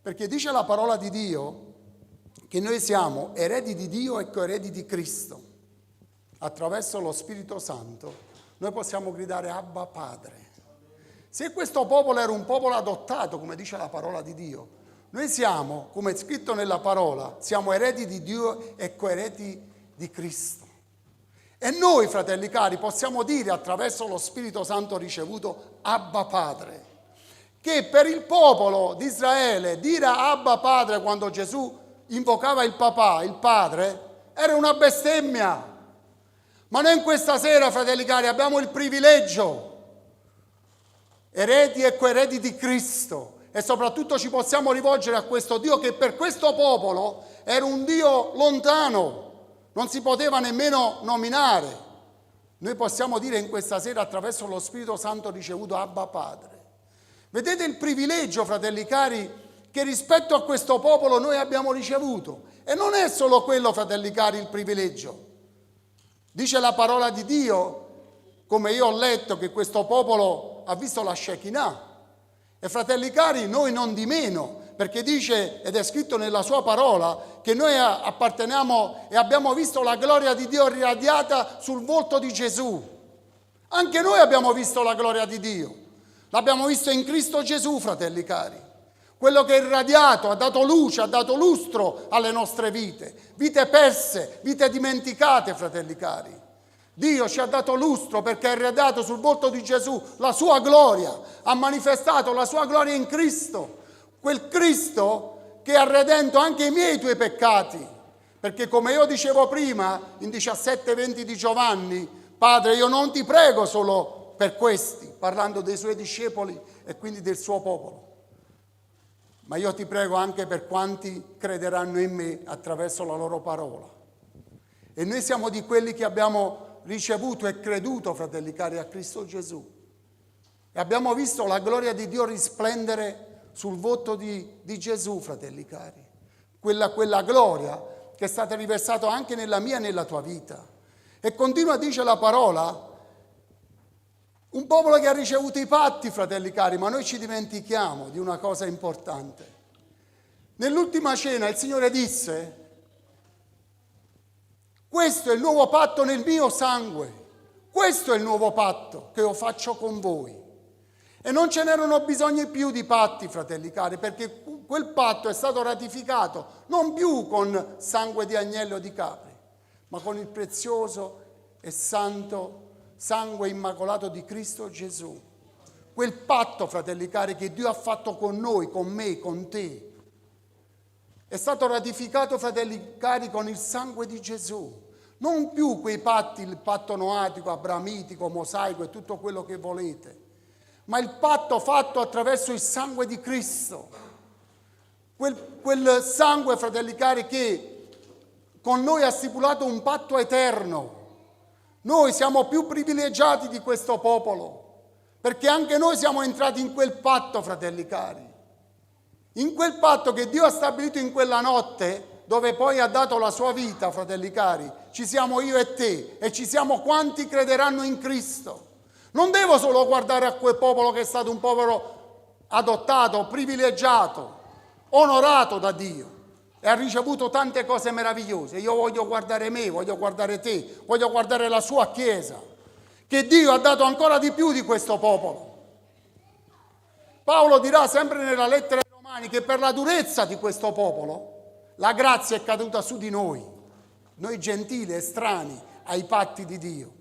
D: Perché dice la parola di Dio che noi siamo eredi di Dio e coeredi di Cristo. Attraverso lo Spirito Santo noi possiamo gridare Abba Padre. Se questo popolo era un popolo adottato, come dice la parola di Dio, noi siamo, come è scritto nella parola, siamo eredi di Dio e coeredi di Cristo. E noi, fratelli cari, possiamo dire attraverso lo Spirito Santo ricevuto Abba Padre. Che per il popolo di Israele dire Abba Padre quando Gesù invocava il papà, il padre, era una bestemmia. Ma noi in questa sera, fratelli cari, abbiamo il privilegio, eredi e coeredi di Cristo, e soprattutto ci possiamo rivolgere a questo Dio che per questo popolo era un Dio lontano, non si poteva nemmeno nominare. Noi possiamo dire in questa sera attraverso lo Spirito Santo ricevuto Abba Padre. Vedete il privilegio, fratelli cari, che rispetto a questo popolo noi abbiamo ricevuto. E non è solo quello, fratelli cari, il privilegio. Dice la parola di Dio, come io ho letto, che questo popolo ha visto la Shekinah. E fratelli cari, noi non di meno, perché dice, ed è scritto nella sua parola, che noi apparteniamo e abbiamo visto la gloria di Dio irradiata sul volto di Gesù. Anche noi abbiamo visto la gloria di Dio. L'abbiamo visto in Cristo Gesù, fratelli cari. Quello che è irradiato, ha dato luce, ha dato lustro alle nostre vite. Vite perse, vite dimenticate, fratelli cari. Dio ci ha dato lustro perché ha irradiato sul volto di Gesù la sua gloria. Ha manifestato la sua gloria in Cristo. Quel Cristo che ha redento anche i miei e i tuoi peccati. Perché come io dicevo prima, in 17:20 di Giovanni, Padre, io non ti prego solo per questi, parlando dei suoi discepoli e quindi del suo popolo. Ma io ti prego anche per quanti crederanno in me attraverso la loro parola. E noi siamo di quelli che abbiamo ricevuto e creduto, fratelli cari, a Cristo Gesù. E abbiamo visto la gloria di Dio risplendere sul volto di Gesù, fratelli cari. Quella gloria che è stata riversata anche nella mia e nella tua vita. E continua, dice la parola, un popolo che ha ricevuto i patti, fratelli cari, ma noi ci dimentichiamo di una cosa importante. Nell'ultima cena il Signore disse: questo è il nuovo patto nel mio sangue, questo è il nuovo patto che io faccio con voi. E non ce n'erano bisogni più di patti, fratelli cari, perché quel patto è stato ratificato non più con sangue di agnello o di capri, ma con il prezioso e santo sangue immacolato di Cristo Gesù. Quel patto, fratelli cari, che Dio ha fatto con noi, con me, con te, è stato ratificato, fratelli cari, con il sangue di Gesù. Non più quei patti, il patto noatico, abramitico, mosaico e tutto quello che volete, ma il patto fatto attraverso il sangue di Cristo. Quel sangue, fratelli cari, che con noi ha stipulato un patto eterno. Noi siamo più privilegiati di questo popolo, perché anche noi siamo entrati in quel patto, fratelli cari. In quel patto che Dio ha stabilito in quella notte, dove poi ha dato la sua vita, fratelli cari, ci siamo io e te, e ci siamo quanti crederanno in Cristo. Non devo solo guardare a quel popolo che è stato un popolo adottato, privilegiato, onorato da Dio e ha ricevuto tante cose meravigliose. Io voglio guardare me, voglio guardare te, voglio guardare la sua Chiesa, che Dio ha dato ancora di più di questo popolo. Paolo dirà sempre nella lettera ai Romani che per la durezza di questo popolo la grazia è caduta su di noi gentili, estranei ai patti di Dio.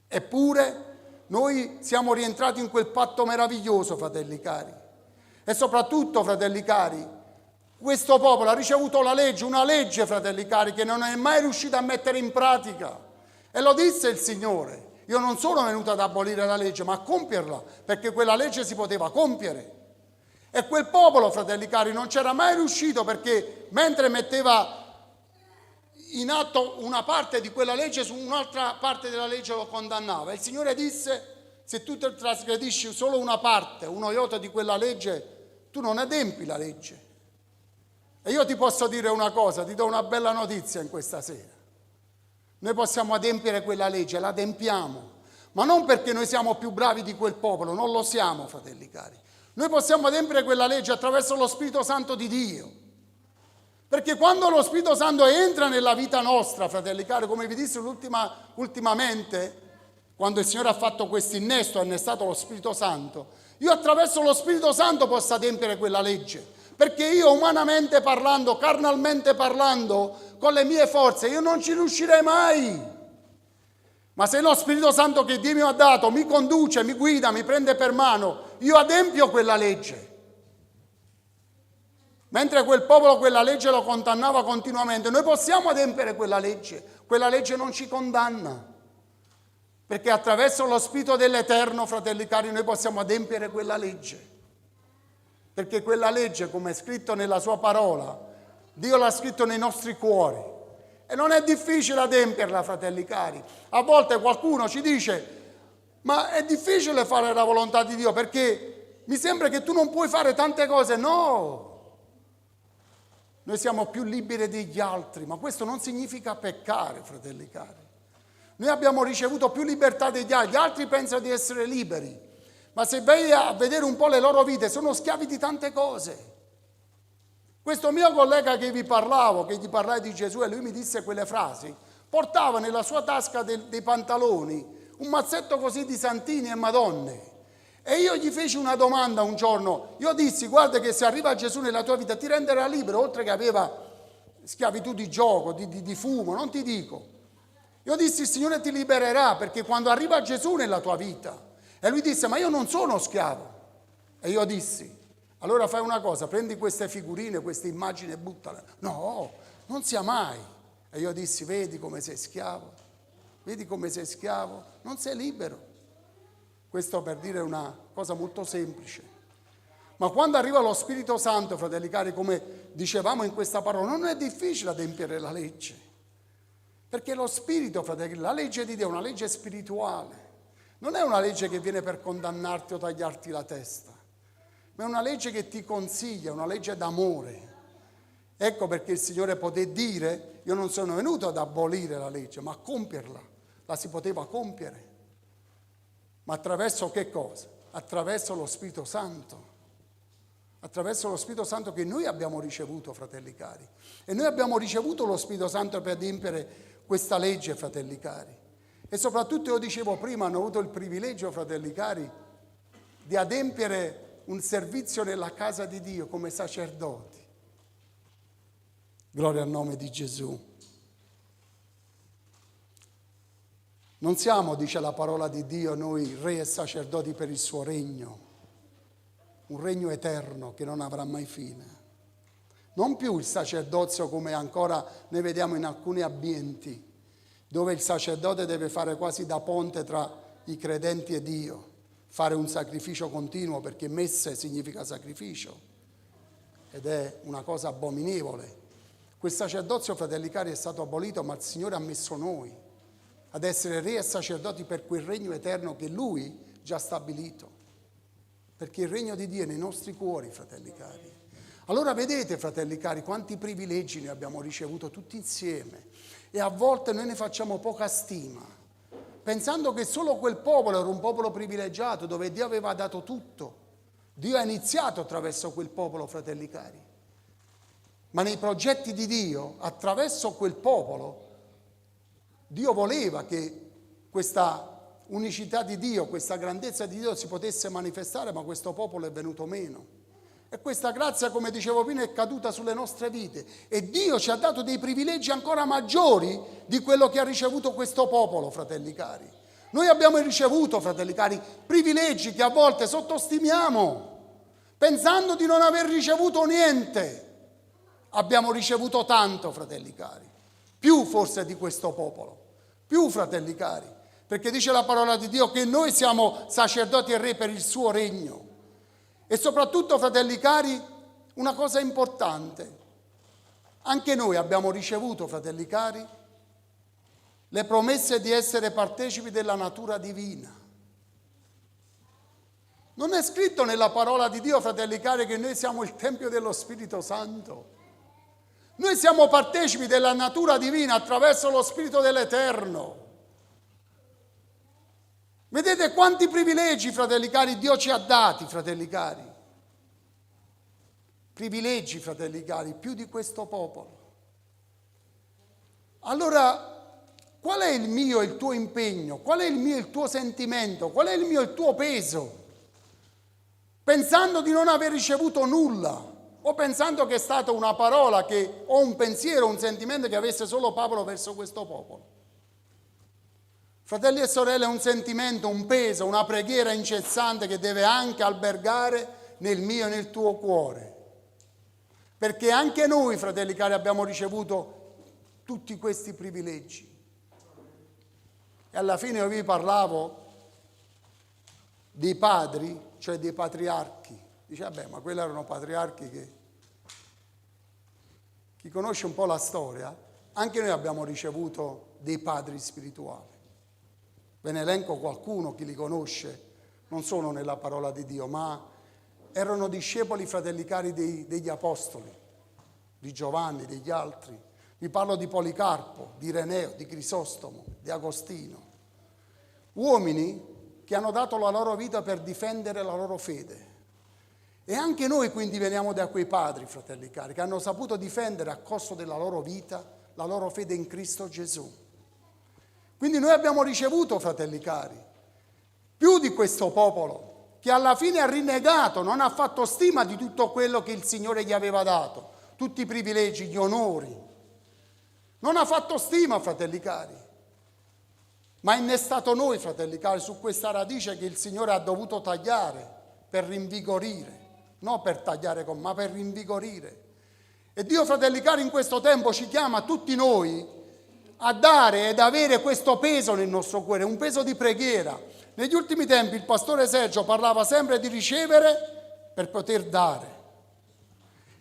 D: Eppure noi siamo rientrati in quel patto meraviglioso, fratelli cari. E soprattutto, fratelli cari, questo popolo ha ricevuto la legge, una legge, fratelli cari, che non è mai riuscita a mettere in pratica. E lo disse il Signore: io non sono venuto ad abolire la legge, ma a compierla, perché quella legge si poteva compiere. E quel popolo, fratelli cari, non c'era mai riuscito, perché mentre metteva in atto una parte di quella legge, su un'altra parte della legge lo condannava. Il Signore disse: se tu trasgredisci solo una parte, uno iota di quella legge, tu non adempi la legge. E io ti posso dire una cosa, ti do una bella notizia in questa sera. Noi possiamo adempiere quella legge, la adempiamo, ma non perché noi siamo più bravi di quel popolo, non lo siamo, fratelli cari. Noi possiamo adempiere quella legge attraverso lo Spirito Santo di Dio. Perché quando lo Spirito Santo entra nella vita nostra, fratelli cari, come vi dissi ultimamente, quando il Signore ha fatto questo innesto, ha innestato lo Spirito Santo, io attraverso lo Spirito Santo posso adempiere quella legge. Perché io umanamente parlando, carnalmente parlando, con le mie forze, io non ci riuscirei mai. Ma se lo Spirito Santo che Dio mi ha dato mi conduce, mi guida, mi prende per mano, io adempio quella legge. Mentre quel popolo quella legge lo condannava continuamente, noi possiamo adempiere quella legge non ci condanna. Perché attraverso lo Spirito dell'Eterno, fratelli cari, noi possiamo adempiere quella legge. Perché quella legge, come è scritto nella sua parola, Dio l'ha scritto nei nostri cuori. E non è difficile adempierla, fratelli cari. A volte qualcuno ci dice: ma è difficile fare la volontà di Dio perché mi sembra che tu non puoi fare tante cose. No! Noi siamo più liberi degli altri, ma questo non significa peccare, fratelli cari. Noi abbiamo ricevuto più libertà degli altri. Gli altri pensano di essere liberi. Ma se vai a vedere un po' le loro vite, sono schiavi di tante cose. Questo mio collega che vi parlavo, che gli parlai di Gesù e lui mi disse quelle frasi, portava nella sua tasca dei pantaloni un mazzetto così di santini e madonne. E io gli feci una domanda un giorno. Io dissi: guarda che se arriva Gesù nella tua vita ti renderà libero, oltre che aveva schiavitù di gioco, di fumo, non ti dico. Io dissi: il Signore ti libererà, perché quando arriva Gesù nella tua vita. E lui disse: ma io non sono schiavo. E io dissi: allora fai una cosa, prendi queste figurine, queste immagini e buttale. No, non sia mai. E io dissi: vedi come sei schiavo? Vedi come sei schiavo? Non sei libero. Questo per dire una cosa molto semplice. Ma quando arriva lo Spirito Santo, fratelli cari, come dicevamo in questa parola, non è difficile adempiere la legge. Perché lo Spirito, fratelli, la legge di Dio è una legge spirituale. Non è una legge che viene per condannarti o tagliarti la testa, ma è una legge che ti consiglia, una legge d'amore. Ecco perché il Signore poté dire: io non sono venuto ad abolire la legge, ma a compierla. La si poteva compiere. Ma attraverso che cosa? Attraverso lo Spirito Santo. Attraverso lo Spirito Santo che noi abbiamo ricevuto, fratelli cari. E noi abbiamo ricevuto lo Spirito Santo per adempiere questa legge, fratelli cari. E soprattutto, io dicevo prima, hanno avuto il privilegio, fratelli cari, di adempiere un servizio nella casa di Dio come sacerdoti. Gloria al nome di Gesù. Non siamo, dice la parola di Dio, noi re e sacerdoti per il suo regno, un regno eterno che non avrà mai fine. Non più il sacerdozio come ancora ne vediamo in alcuni ambienti, dove il sacerdote deve fare quasi da ponte tra i credenti e Dio, fare un sacrificio continuo, perché messe significa sacrificio, ed è una cosa abominevole. Quel sacerdozio, fratelli cari, è stato abolito, ma il Signore ha messo noi ad essere re e sacerdoti per quel regno eterno che Lui già ha stabilito. Perché il regno di Dio è nei nostri cuori, fratelli cari. Allora vedete, fratelli cari, quanti privilegi noi abbiamo ricevuto tutti insieme. E a volte noi ne facciamo poca stima, pensando che solo quel popolo era un popolo privilegiato, dove Dio aveva dato tutto. Dio ha iniziato attraverso quel popolo, fratelli cari. Ma nei progetti di Dio, attraverso quel popolo, Dio voleva che questa unicità di Dio, questa grandezza di Dio si potesse manifestare, ma questo popolo è venuto meno. E questa grazia, come dicevo prima, è caduta sulle nostre vite. E Dio ci ha dato dei privilegi ancora maggiori di quello che ha ricevuto questo popolo, fratelli cari. Noi abbiamo ricevuto, fratelli cari, privilegi che a volte sottostimiamo, pensando di non aver ricevuto niente. Abbiamo ricevuto tanto, fratelli cari, più forse di questo popolo, più, fratelli cari, perché dice la parola di Dio che noi siamo sacerdoti e re per il suo regno. E soprattutto, fratelli cari, una cosa importante, anche noi abbiamo ricevuto, fratelli cari, le promesse di essere partecipi della natura divina. Non è scritto nella parola di Dio, fratelli cari, che noi siamo il Tempio dello Spirito Santo. Noi siamo partecipi della natura divina attraverso lo Spirito dell'Eterno. Vedete quanti privilegi, fratelli cari, Dio ci ha dati, fratelli cari. Privilegi, fratelli cari, più di questo popolo. Allora, qual è il mio e il tuo impegno? Qual è il mio e il tuo sentimento? Qual è il mio e il tuo peso? Pensando di non aver ricevuto nulla, o pensando che è stata una parola o un pensiero, un sentimento che avesse solo Paolo verso questo popolo. Fratelli e sorelle, è un sentimento, un peso, una preghiera incessante che deve anche albergare nel mio e nel tuo cuore. Perché anche noi, fratelli cari, abbiamo ricevuto tutti questi privilegi. E alla fine io vi parlavo dei padri, cioè dei patriarchi. Dice, vabbè, ma quelli erano patriarchi che... Chi conosce un po' la storia, anche noi abbiamo ricevuto dei padri spirituali. Ve ne elenco qualcuno, chi li conosce, non sono nella parola di Dio, ma erano discepoli, fratelli cari, degli apostoli, di Giovanni, degli altri. Vi parlo di Policarpo, di Ireneo, di Crisostomo, di Agostino. Uomini che hanno dato la loro vita per difendere la loro fede. E anche noi quindi veniamo da quei padri, fratelli cari, che hanno saputo difendere a costo della loro vita la loro fede in Cristo Gesù. Quindi noi abbiamo ricevuto, fratelli cari, più di questo popolo che alla fine ha rinnegato, non ha fatto stima di tutto quello che il Signore gli aveva dato, tutti i privilegi, gli onori. Non ha fatto stima, fratelli cari, ma ha innestato noi, fratelli cari, su questa radice che il Signore ha dovuto tagliare per rinvigorire. Non per tagliare ma per rinvigorire. E Dio, fratelli cari, in questo tempo ci chiama tutti noi a dare ed avere questo peso nel nostro cuore, un peso di preghiera, Negli ultimi tempi il pastore Sergio parlava sempre di ricevere per poter dare.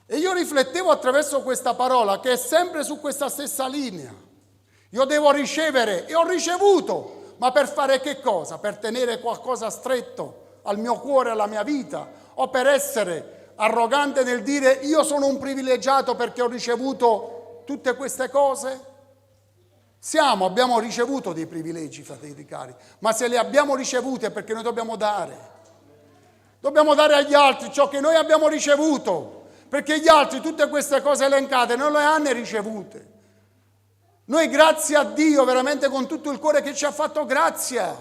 D: E io riflettevo attraverso questa parola che è sempre su questa stessa linea. Io devo ricevere e ho ricevuto, ma per fare che cosa? Per tenere qualcosa stretto al mio cuore, alla mia vita, o per essere arrogante nel dire io sono un privilegiato perché ho ricevuto tutte queste cose? Abbiamo ricevuto dei privilegi, fratelli cari, ma se li abbiamo ricevuti è perché noi dobbiamo dare. Dobbiamo dare agli altri ciò che noi abbiamo ricevuto. Perché gli altri tutte queste cose elencate non le hanno ricevute. Noi grazie a Dio veramente con tutto il cuore che ci ha fatto grazia,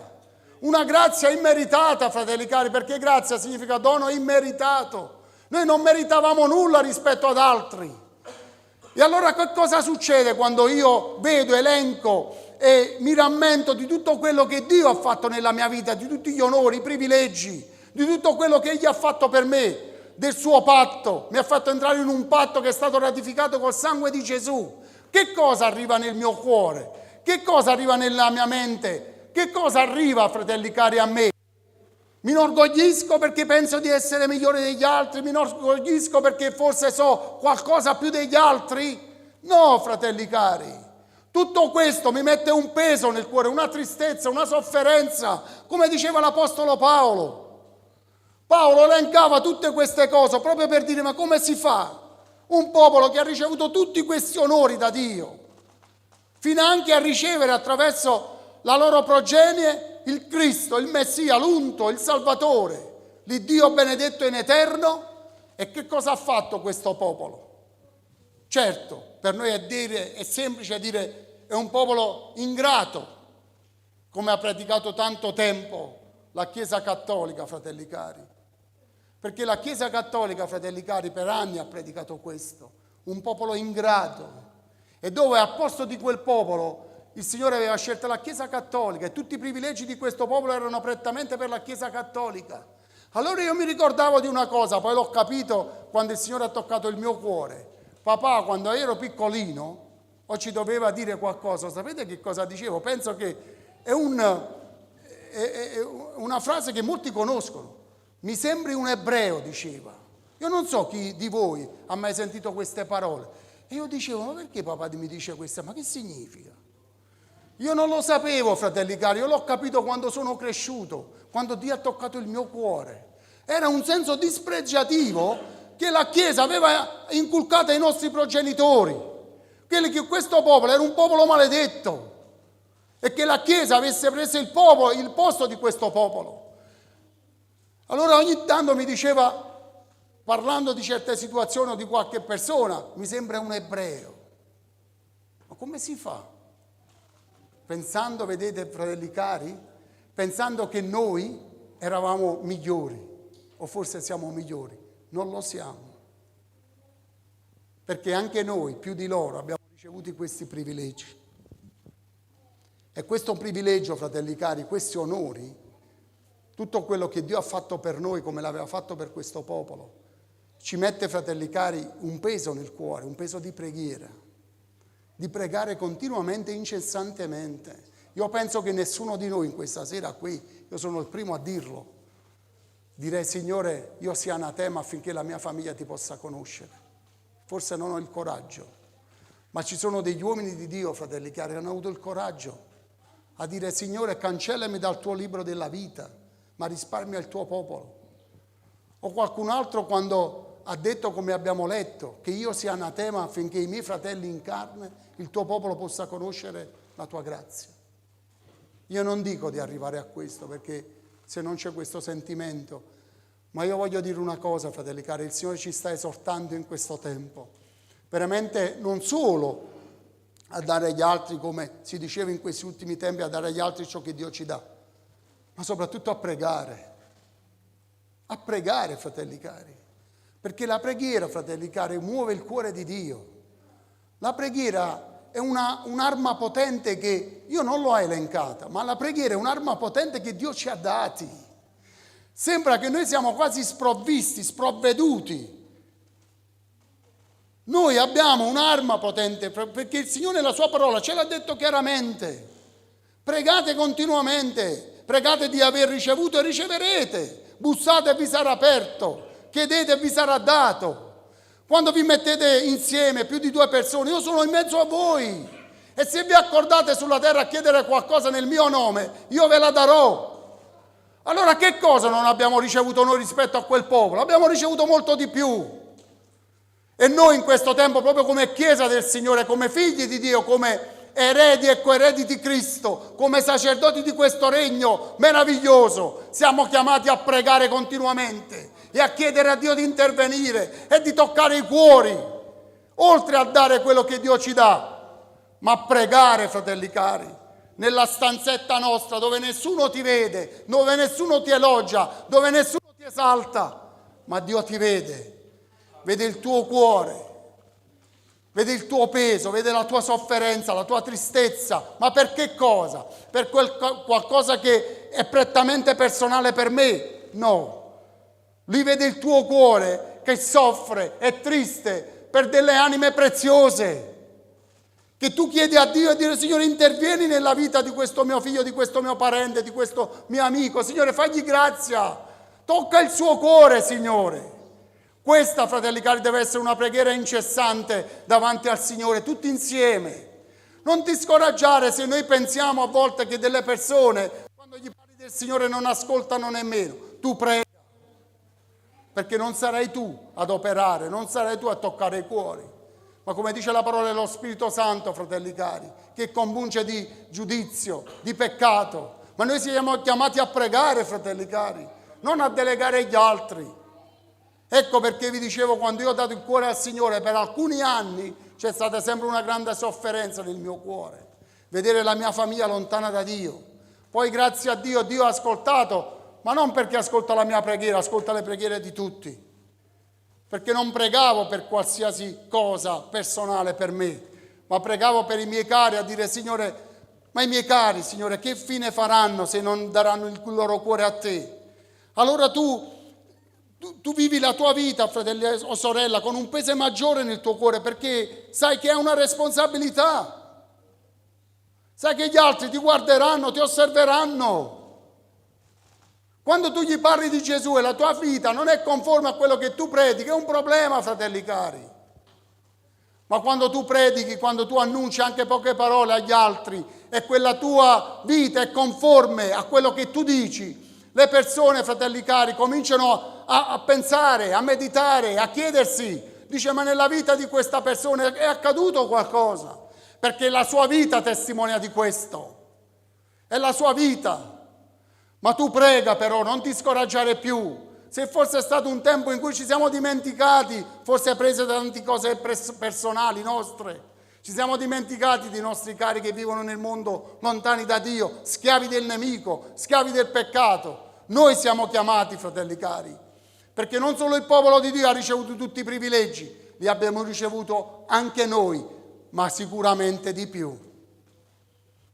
D: una grazia immeritata, fratelli cari, perché grazia significa dono immeritato. Noi non meritavamo nulla rispetto ad altri. E allora che cosa succede quando io vedo, elenco e mi rammento di tutto quello che Dio ha fatto nella mia vita, di tutti gli onori, i privilegi, di tutto quello che Egli ha fatto per me, del suo patto, mi ha fatto entrare in un patto che è stato ratificato col sangue di Gesù. Che cosa arriva nel mio cuore? Che cosa arriva nella mia mente? Che cosa arriva, fratelli cari, a me? Mi inorgoglisco perché penso di essere migliore degli altri? Mi inorgoglisco perché forse so qualcosa più degli altri? No, fratelli cari. Tutto questo mi mette un peso nel cuore, una tristezza, una sofferenza, come diceva l'Apostolo Paolo. Paolo elencava tutte queste cose proprio per dire: ma come si fa? Un popolo che ha ricevuto tutti questi onori da Dio, fino anche a ricevere attraverso la loro progenie il Cristo, il Messia, l'unto, il Salvatore, l'Iddio benedetto in eterno. E che cosa ha fatto questo popolo? Certo, per noi è semplice dire è un popolo ingrato, come ha predicato tanto tempo la Chiesa Cattolica, fratelli cari. Perché la Chiesa Cattolica, fratelli cari, per anni ha predicato questo, un popolo ingrato. E dove al posto di quel popolo il Signore aveva scelto la Chiesa Cattolica e tutti i privilegi di questo popolo erano prettamente per la Chiesa Cattolica. Allora io mi ricordavo di una cosa, poi l'ho capito quando il Signore ha toccato il mio cuore. Papà, quando ero piccolino, o ci doveva dire qualcosa, sapete che cosa dicevo? Penso che è una frase che molti conoscono. Mi sembri un ebreo, diceva. Io non so chi di voi ha mai sentito queste parole. E io dicevo: ma perché papà mi dice questa? Ma che significa? Io non lo sapevo, fratelli cari, io l'ho capito quando sono cresciuto, quando Dio ha toccato il mio cuore. Era un senso dispregiativo che la Chiesa aveva inculcato ai nostri progenitori. Che questo popolo era un popolo maledetto e che la Chiesa avesse preso il posto di questo popolo. Allora ogni tanto mi diceva, parlando di certe situazioni o di qualche persona, mi sembra un ebreo. Ma come si fa? Pensando, vedete, fratelli cari, pensando che noi eravamo migliori, o forse siamo migliori. Non lo siamo. Perché anche noi, più di loro, abbiamo ricevuto questi privilegi. E questo privilegio, fratelli cari, questi onori, tutto quello che Dio ha fatto per noi, come l'aveva fatto per questo popolo, ci mette, fratelli cari, un peso nel cuore, un peso di preghiera, di pregare continuamente, incessantemente. Io penso che nessuno di noi in questa sera qui, io sono il primo a dirlo, direi: Signore, io sia anatema affinché la mia famiglia ti possa conoscere. Forse non ho il coraggio, ma ci sono degli uomini di Dio, fratelli cari, che hanno avuto il coraggio a dire: Signore, cancellami dal tuo libro della vita, ma risparmia il tuo popolo. O qualcun altro quando ha detto, come abbiamo letto, che io sia anatema affinché i miei fratelli in carne, il tuo popolo possa conoscere la tua grazia. Io non dico di arrivare a questo, perché se non c'è questo sentimento, ma io voglio dire una cosa, fratelli cari, il Signore ci sta esortando in questo tempo, veramente non solo a dare agli altri, come si diceva in questi ultimi tempi, a dare agli altri ciò che Dio ci dà, ma soprattutto a pregare, fratelli cari, perché la preghiera, fratelli cari, muove il cuore di Dio. La preghiera è un'arma potente che io non l'ho elencata, ma la preghiera è un'arma potente che Dio ci ha dati. Sembra che noi siamo quasi sprovveduti. Noi abbiamo un'arma potente perché il Signore nella sua parola ce l'ha detto chiaramente. Pregate continuamente. Pregate di aver ricevuto e riceverete. Bussate e vi sarà aperto. Chiedete e vi sarà dato. Quando vi mettete insieme più di 2 persone, io sono in mezzo a voi. E se vi accordate sulla terra a chiedere qualcosa nel mio nome, io ve la darò. Allora che cosa non abbiamo ricevuto noi rispetto a quel popolo? Abbiamo ricevuto molto di più. E noi in questo tempo, proprio come Chiesa del Signore, come figli di Dio, come eredi e coeredi di Cristo, come sacerdoti di questo regno meraviglioso, siamo chiamati a pregare continuamente e a chiedere a Dio di intervenire e di toccare i cuori, oltre a dare quello che Dio ci dà, ma a pregare, fratelli cari, nella stanzetta nostra dove nessuno ti vede, dove nessuno ti elogia, dove nessuno ti esalta, ma Dio ti vede il tuo cuore, vede il tuo peso, vede la tua sofferenza, la tua tristezza. Ma per che cosa? Per qualcosa che è prettamente personale per me? No. Lui vede il tuo cuore che soffre, è triste per delle anime preziose, che tu chiedi a Dio e dire: Signore, intervieni nella vita di questo mio figlio, di questo mio parente, di questo mio amico. Signore, fagli grazia, tocca il suo cuore, Signore. Questa, fratelli cari, deve essere una preghiera incessante davanti al Signore, tutti insieme. Non ti scoraggiare se noi pensiamo a volte che delle persone, quando gli parli del Signore, non ascoltano nemmeno. Tu prega, perché non sarai tu ad operare, non sarai tu a toccare i cuori. Ma come dice la parola dello Spirito Santo, fratelli cari, che compunge di giudizio, di peccato. Ma noi siamo chiamati a pregare, fratelli cari, non a delegare agli altri. Ecco perché vi dicevo, quando io ho dato il cuore al Signore, per alcuni anni c'è stata sempre una grande sofferenza nel mio cuore, vedere la mia famiglia lontana da Dio. Poi grazie a Dio, Dio ha ascoltato, ma non perché ascolta la mia preghiera, ascolta le preghiere di tutti, perché non pregavo per qualsiasi cosa personale per me, ma pregavo per i miei cari, a dire: Signore, ma i miei cari, Signore, che fine faranno se non daranno il loro cuore a te? Allora tu vivi la tua vita, fratello o sorella, con un peso maggiore nel tuo cuore, perché sai che è una responsabilità. Sai che gli altri ti guarderanno, ti osserveranno. Quando tu gli parli di Gesù e la tua vita non è conforme a quello che tu predichi, è un problema, fratelli cari. Ma quando tu predichi, quando tu annunci anche poche parole agli altri e quella tua vita è conforme a quello che tu dici, le persone, fratelli cari, cominciano a pensare, a meditare, a chiedersi, dice: ma nella vita di questa persona è accaduto qualcosa, perché la sua vita testimonia di questo, è la sua vita. Ma tu prega, però, non ti scoraggiare più. Se forse è stato un tempo in cui ci siamo dimenticati, forse prese da tante cose personali nostre, ci siamo dimenticati dei nostri cari che vivono nel mondo lontani da Dio, schiavi del nemico, schiavi del peccato. Noi siamo chiamati, fratelli cari, perché non solo il popolo di Dio ha ricevuto tutti i privilegi, li abbiamo ricevuto anche noi, ma sicuramente di più,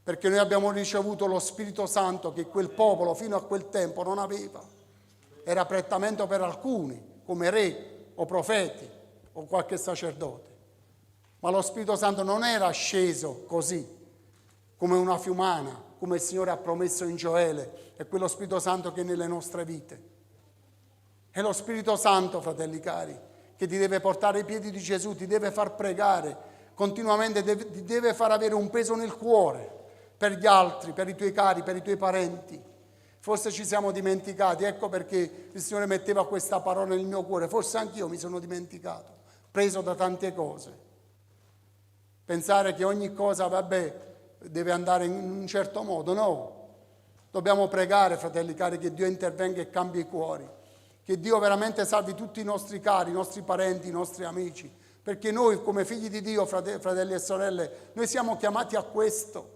D: perché noi abbiamo ricevuto lo Spirito Santo che quel popolo fino a quel tempo non aveva. Era prettamente per alcuni, come re o profeti o qualche sacerdote, ma lo Spirito Santo non era sceso così, come una fiumana, come il Signore ha promesso in Gioele. È quello Spirito Santo che è nelle nostre vite. È lo Spirito Santo, fratelli cari, che ti deve portare ai piedi di Gesù, ti deve far pregare continuamente, ti deve far avere un peso nel cuore per gli altri, per i tuoi cari, per i tuoi parenti. Forse ci siamo dimenticati, ecco perché il Signore metteva questa parola nel mio cuore. Forse anch'io mi sono dimenticato, preso da tante cose. Pensare che ogni cosa, deve andare in un certo modo, no. Dobbiamo pregare, fratelli cari, che Dio intervenga e cambi i cuori, che Dio veramente salvi tutti i nostri cari, i nostri parenti, i nostri amici, perché noi come figli di Dio, fratelli e sorelle, noi siamo chiamati a questo,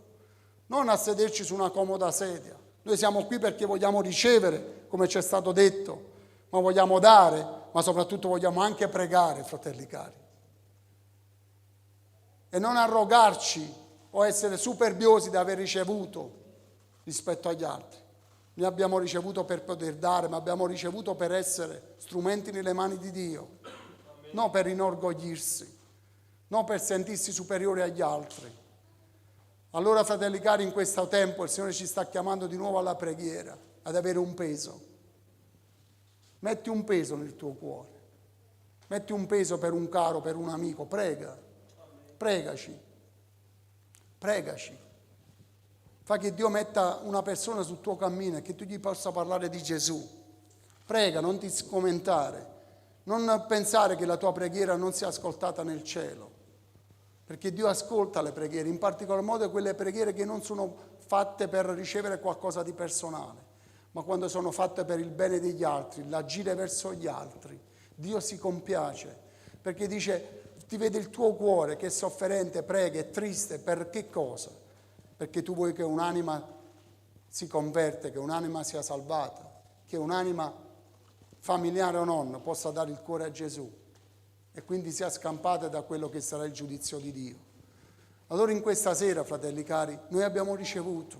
D: non a sederci su una comoda sedia. Noi siamo qui perché vogliamo ricevere, come ci è stato detto, ma vogliamo dare, ma soprattutto vogliamo anche pregare, fratelli cari. E non arrogarci o essere superbiosi di aver ricevuto rispetto agli altri. Noi abbiamo ricevuto per poter dare, ma abbiamo ricevuto per essere strumenti nelle mani di Dio, non per inorgoglirsi, non per sentirsi superiori agli altri. Allora, fratelli cari, in questo tempo il Signore ci sta chiamando di nuovo alla preghiera, ad avere un peso. Metti un peso nel tuo cuore, metti un peso per un caro, per un amico, pregaci. Fa che Dio metta una persona sul tuo cammino e che tu gli possa parlare di Gesù. Prega, non ti scomentare, non pensare che la tua preghiera non sia ascoltata nel cielo, perché Dio ascolta le preghiere, in particolar modo quelle preghiere che non sono fatte per ricevere qualcosa di personale, ma quando sono fatte per il bene degli altri, l'agire verso gli altri. Dio si compiace, perché dice, ti vede il tuo cuore che è sofferente, prega, è triste, per che cosa? Perché tu vuoi che un'anima si converte, che un'anima sia salvata, che un'anima familiare o non possa dare il cuore a Gesù e quindi sia scampata da quello che sarà il giudizio di Dio. Allora in questa sera, fratelli cari, noi abbiamo ricevuto,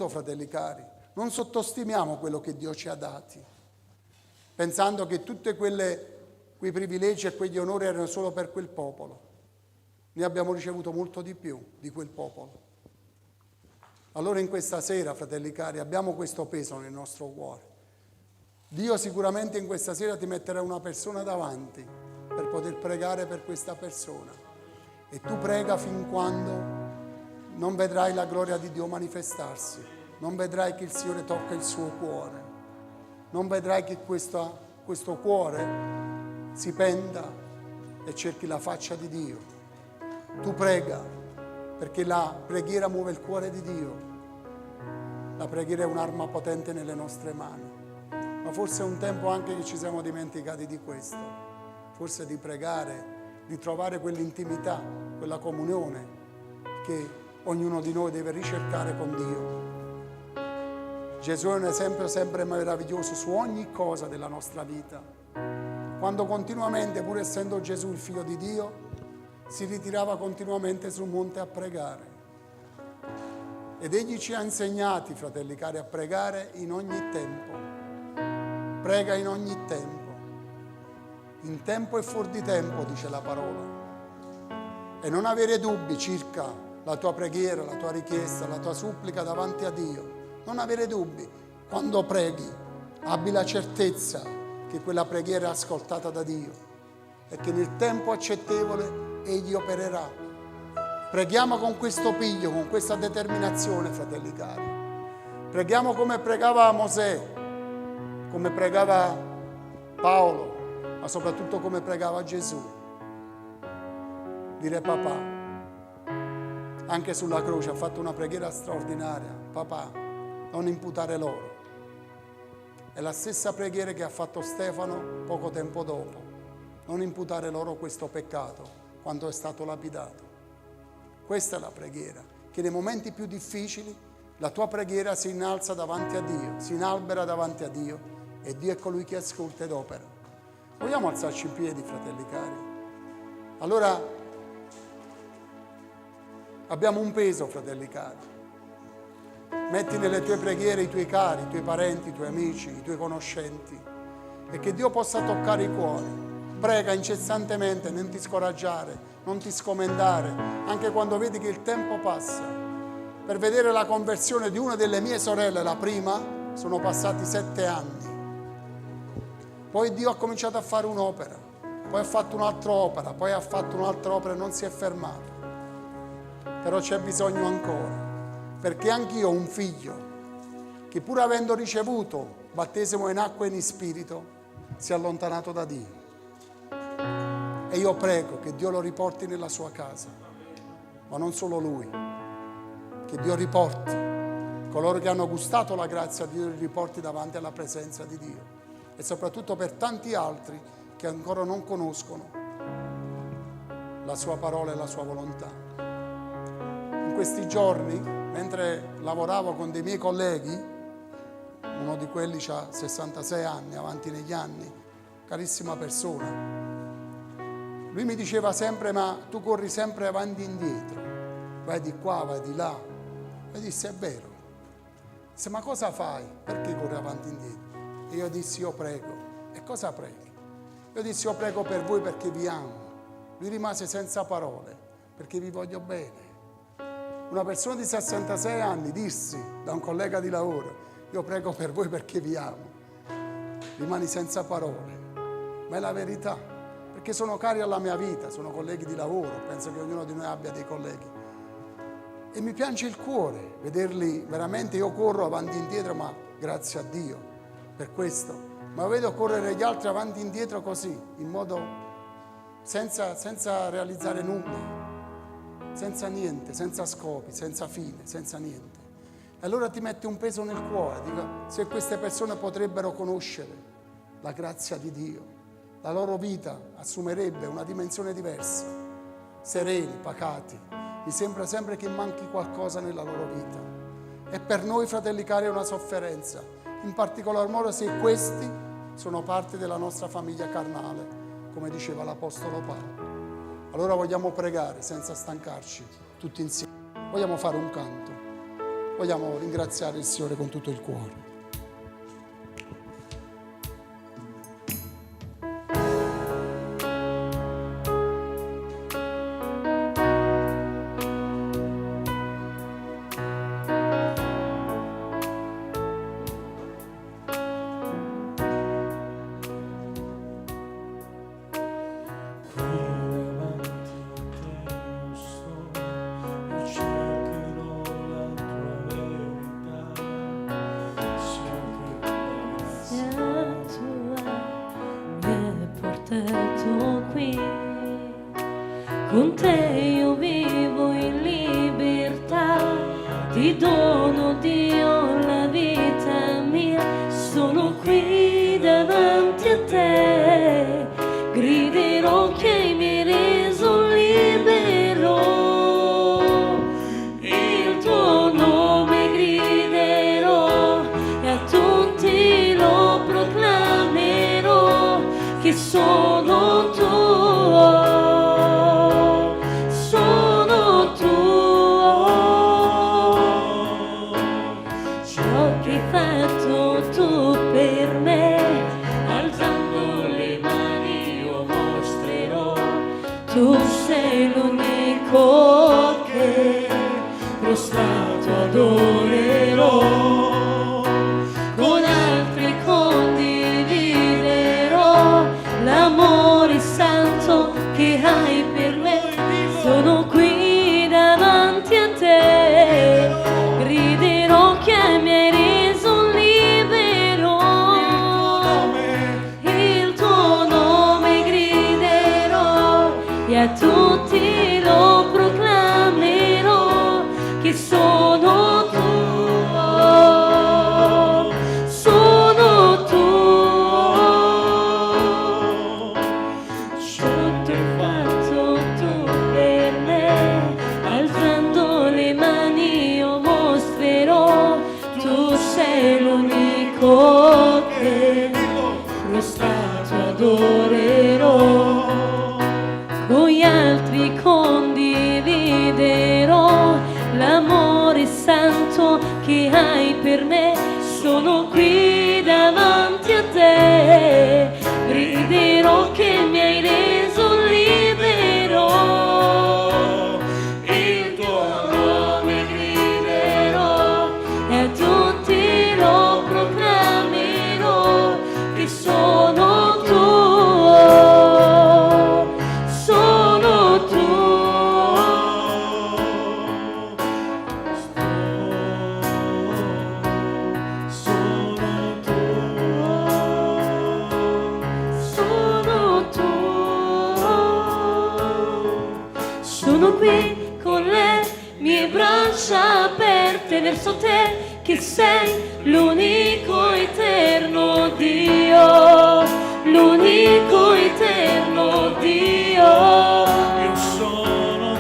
D: fratelli cari, non sottostimiamo quello che Dio ci ha dati, pensando che tutti quei privilegi e quegli onori erano solo per quel popolo. Noi abbiamo ricevuto molto di più di quel popolo. Allora in questa sera, fratelli cari, abbiamo questo peso nel nostro cuore. Dio sicuramente in questa sera ti metterà una persona davanti per poter pregare per questa persona. E tu prega fin quando non vedrai la gloria di Dio manifestarsi, non vedrai che il Signore tocca il suo cuore, non vedrai che questo cuore si penda e cerchi la faccia di Dio. Tu prega, perché la preghiera muove il cuore di Dio. La preghiera è un'arma potente nelle nostre mani. Ma forse è un tempo anche che ci siamo dimenticati di questo. Forse di pregare, di trovare quell'intimità, quella comunione che ognuno di noi deve ricercare con Dio. Gesù è un esempio sempre meraviglioso su ogni cosa della nostra vita. Quando continuamente, pur essendo Gesù il Figlio di Dio, si ritirava continuamente sul monte a pregare. Ed Egli ci ha insegnati, fratelli cari, a pregare in ogni tempo. Prega in ogni tempo. In tempo e fuori di tempo, dice la parola. E non avere dubbi circa la tua preghiera, la tua richiesta, la tua supplica davanti a Dio. Non avere dubbi. Quando preghi, abbi la certezza che quella preghiera è ascoltata da Dio e che nel tempo accettevole Egli opererà. Preghiamo con questo piglio, con questa determinazione, fratelli cari. Preghiamo come pregava Mosè, come pregava Paolo, ma soprattutto come pregava Gesù. Dire papà, anche sulla croce ha fatto una preghiera straordinaria. Papà, non imputare loro. È la stessa preghiera che ha fatto Stefano poco tempo dopo. Non imputare loro questo peccato quando è stato lapidato. Questa è la preghiera, che nei momenti più difficili la tua preghiera si innalza davanti a Dio, si inalbera davanti a Dio e Dio è colui che ascolta ed opera. Vogliamo alzarci in piedi, fratelli cari? Allora, abbiamo un peso, fratelli cari. Metti nelle tue preghiere i tuoi cari, i tuoi parenti, i tuoi amici, i tuoi conoscenti e che Dio possa toccare i cuori. Prega incessantemente, non ti scoraggiare, non ti scomendare, anche quando vedi che il tempo passa. Per vedere la conversione di una delle mie sorelle, la prima, sono passati 7 anni. Poi Dio ha cominciato a fare un'opera, poi ha fatto un'altra opera, poi ha fatto un'altra opera e non si è fermato. Però c'è bisogno ancora, perché anch'io ho un figlio che pur avendo ricevuto battesimo in acqua e in spirito, si è allontanato da Dio. E io prego che Dio lo riporti nella sua casa, ma non solo lui, che Dio riporti coloro che hanno gustato la grazia, Dio li riporti davanti alla presenza di Dio e soprattutto per tanti altri che ancora non conoscono la sua parola e la sua volontà. In questi giorni, mentre lavoravo con dei miei colleghi, uno di quelli ha 66 anni, avanti negli anni, carissima persona, lui mi diceva sempre, ma tu corri sempre avanti e indietro, vai di qua, vai di là. E disse, è vero. Disse, ma cosa fai? Perché corri avanti e indietro? E io dissi, io prego. E cosa preghi? Io dissi, io prego per voi perché vi amo. Lui rimase senza parole, perché vi voglio bene. Una persona di 66 anni dissi da un collega di lavoro: io prego per voi perché vi amo. Rimani senza parole, ma è la verità, perché sono cari alla mia vita, sono colleghi di lavoro, penso che ognuno di noi abbia dei colleghi. E mi piange il cuore vederli veramente. Io corro avanti e indietro, ma grazie a Dio per questo, ma vedo correre gli altri avanti e indietro così, in modo senza realizzare nulla, senza niente, senza scopi, senza fine, senza niente. E allora ti mette un peso nel cuore, dico, se queste persone potrebbero conoscere la grazia di Dio, la loro vita assumerebbe una dimensione diversa, sereni, pacati. Mi sembra sempre che manchi qualcosa nella loro vita. E per noi, fratelli cari, è una sofferenza, in particolar modo se questi sono parte della nostra famiglia carnale, come diceva l'Apostolo Paolo. Allora vogliamo pregare senza stancarci, tutti insieme. Vogliamo fare un canto, vogliamo ringraziare il Signore con tutto il cuore.
B: Con te io vivo in libertà, ti dono Dio la vita mia, sono qui davanti a te, griderò che mi hai reso libero, il tuo nome griderò e a tutti lo proclamerò che sono tuo. Tu sei l'unico che prostrato adorerò, con altri condividerò l'amore santo che hai per me. Sono qui davanti a te, griderò che mi hai reso libero, il tuo nome griderò e a tutti lo proclamerò che sono tuo, sono tuo. Ciò che hai fatto tu per me, alzando le mani io mostrerò, tu sei l'unico che prostrato adorerò, con gli altri condividerò l'amore santo che hai per me. Sono qui davanti a te, griderò che mi hai reso libero, il tuo nome griderò e a tutti lo proclamerò che sono tuo, sono tuo, sono tuo. Sono qui con le mie braccia aperte verso te, che sei l'unico eterno Dio, l'unico eterno Dio.
C: Io sono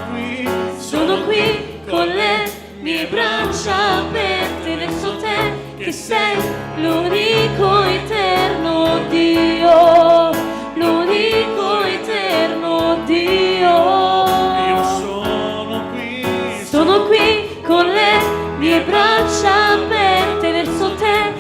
B: qui con le mie braccia aperte verso te, che sei l'unico eterno Dio, l'unico eterno Dio.
C: Io
B: sono qui con le mie braccia aperte verso te,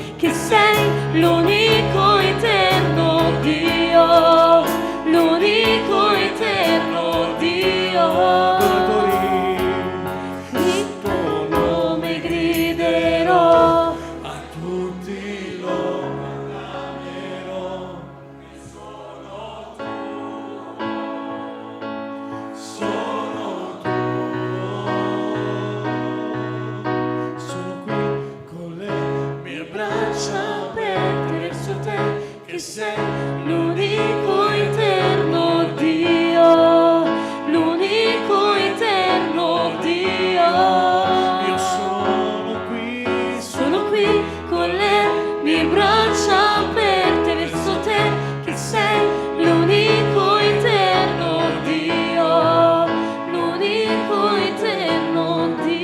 B: che sei l'unico eterno Dio, l'unico eterno Dio.
C: Io sono
B: qui con le mie braccia aperte verso te, che sei l'unico eterno Dio, l'unico eterno Dio.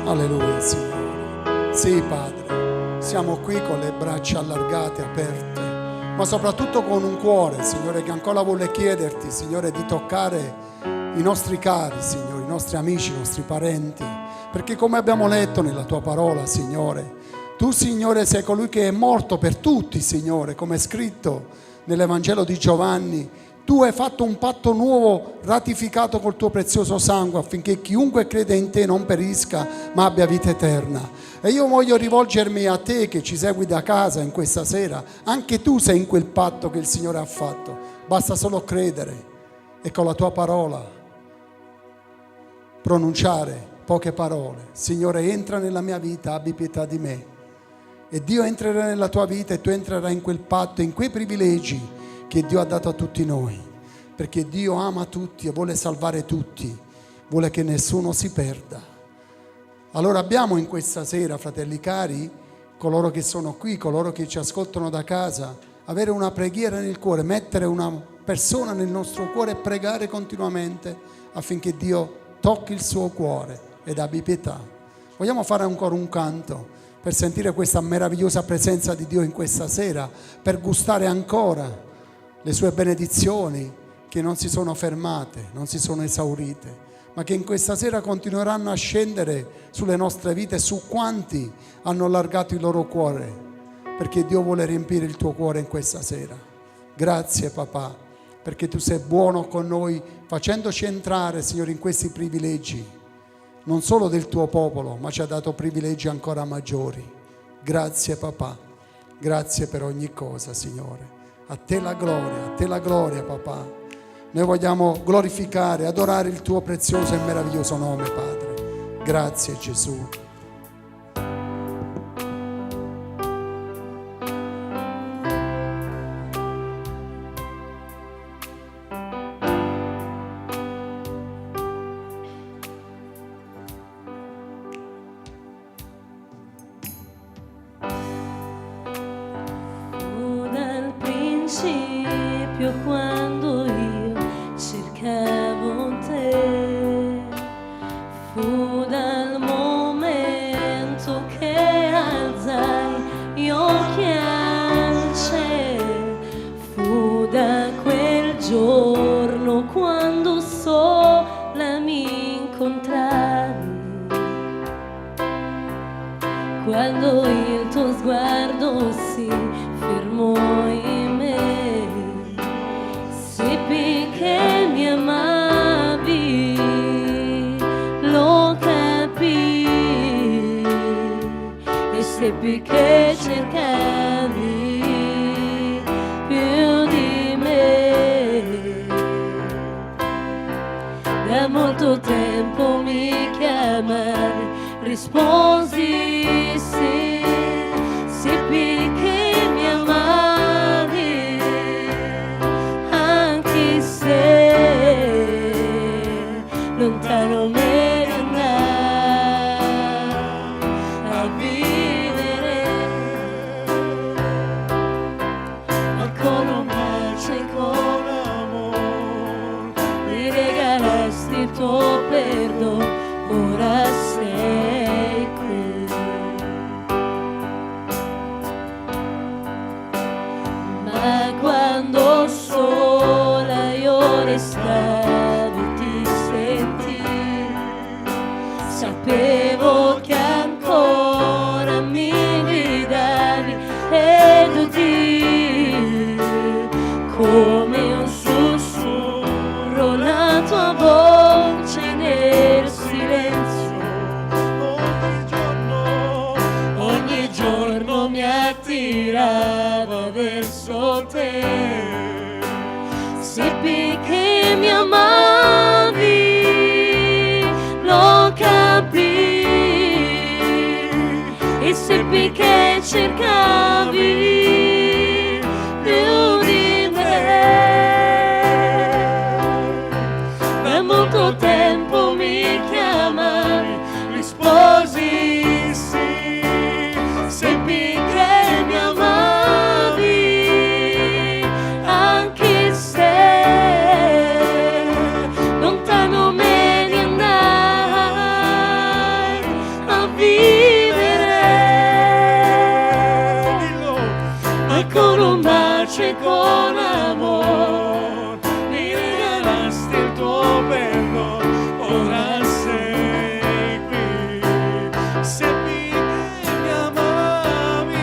D: Alleluia, Signore. Sì, Padre, siamo qui con le braccia allargate, aperte, ma soprattutto con un cuore, Signore, che ancora vuole chiederti, Signore, di toccare i nostri cari, Signore, i nostri amici, i nostri parenti, perché come abbiamo letto nella Tua parola, Signore, Tu, Signore, sei colui che è morto per tutti, Signore, come è scritto nell'Evangelo di Giovanni. Tu hai fatto un patto nuovo ratificato col Tuo prezioso sangue affinché chiunque crede in Te non perisca ma abbia vita eterna. E io voglio rivolgermi a Te che ci segui da casa in questa sera. Anche tu sei in quel patto che il Signore ha fatto. Basta solo credere e con la Tua parola pronunciare poche parole. Signore, entra nella mia vita, abbi pietà di me. E Dio entrerà nella tua vita e tu entrerai in quel patto, in quei privilegi che Dio ha dato a tutti noi, perché Dio ama tutti e vuole salvare tutti, vuole che nessuno si perda. Allora abbiamo in questa sera, fratelli cari, coloro che sono qui, coloro che ci ascoltano da casa, avere una preghiera nel cuore, mettere una persona nel nostro cuore e pregare continuamente affinché Dio tocchi il suo cuore ed abbi pietà. Vogliamo fare ancora un canto per sentire questa meravigliosa presenza di Dio in questa sera, per gustare ancora le sue benedizioni che non si sono fermate, non si sono esaurite, ma che in questa sera continueranno a scendere sulle nostre vite, su quanti hanno allargato il loro cuore, perché Dio vuole riempire il tuo cuore in questa sera. Grazie papà, perché tu sei buono con noi, facendoci entrare, Signore, in questi privilegi, non solo del tuo popolo, ma ci ha dato privilegi ancora maggiori. Grazie papà, grazie per ogni cosa, Signore. A te la gloria papà. Noi vogliamo glorificare, adorare il tuo prezioso e meraviglioso nome, Padre. Grazie Gesù.
B: Quando io cercavo te, fu dal momento che alzai gli occhi al cielo, fu da quel giorno quando sola mi incontrai, quando il tuo sguardo si fermò in me. Seppi che mi amavi, lo capii, e seppi che cercavi più di me. Da molto tempo mi chiamavi, risposi sì, seppi che mi amavi, anche se lontano me ne andai a vivere. Ancora un bacio e con amore mi regalasti il tuo perdono, ora sei qui. Ma quando sola io restavo ti sentii, sapevo che ancora mi guidavi ed udii come un sussurro la tua voce nel silenzio. Ogni giorno mi attirava verso te. Seppi che mi amavi, lo capii, seppi che cercavi più di me. Da molto tempo mi chiamavi, risposi sì, seppi che mi amavi, anche se lontano me ne andai a vivere.
C: Dillo.
B: Ma con un bacio e con amor mi regalasti il tuo perdono. Ora sei qui,
C: Seppi che mi amavi,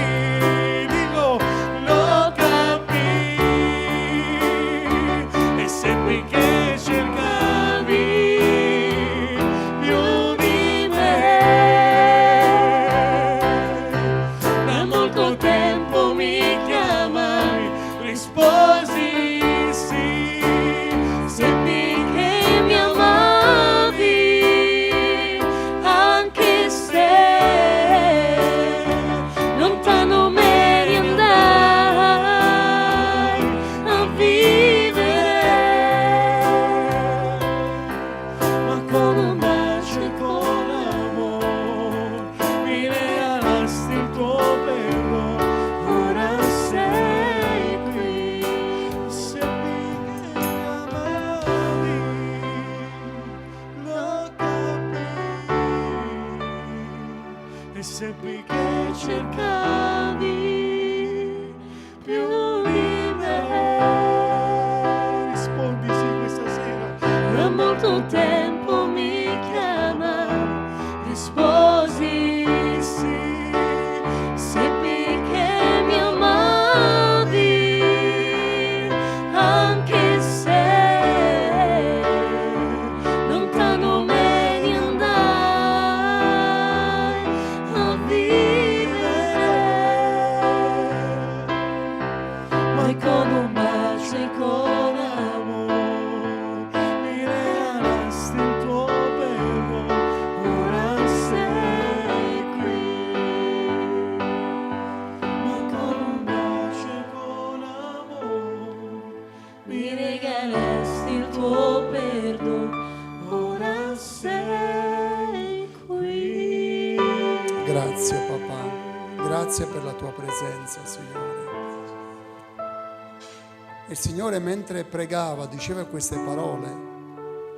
C: dillo,
B: lo capii
C: e seppi che cercavi
B: più di me. Da molto tempo mi chiamavi, risposi sì, seppi che mi amavi, anche se lontano me ne andai a vivere. Ma con un bacio e con amor mi regalasti il tuo perdono. Ora sei qui,
C: seppi che mi amavi, lo capii e seppi che
B: cercavi più di me.
C: rispondi sì questa sera.
B: Da molto tempo mi chiamavi, risposi sì, seppi che mi amavi, anche se lontano me ne andai a vivere. Ma con un bacio e con amor
C: Mi regalasti il tuo perdono.
B: ora sei qui. Ma con un bacio e con amor mi regalasti il tuo perdono. Ora sei qui.
D: Grazie papà, grazie per la tua presenza, Signore. Il Signore mentre pregava diceva queste parole: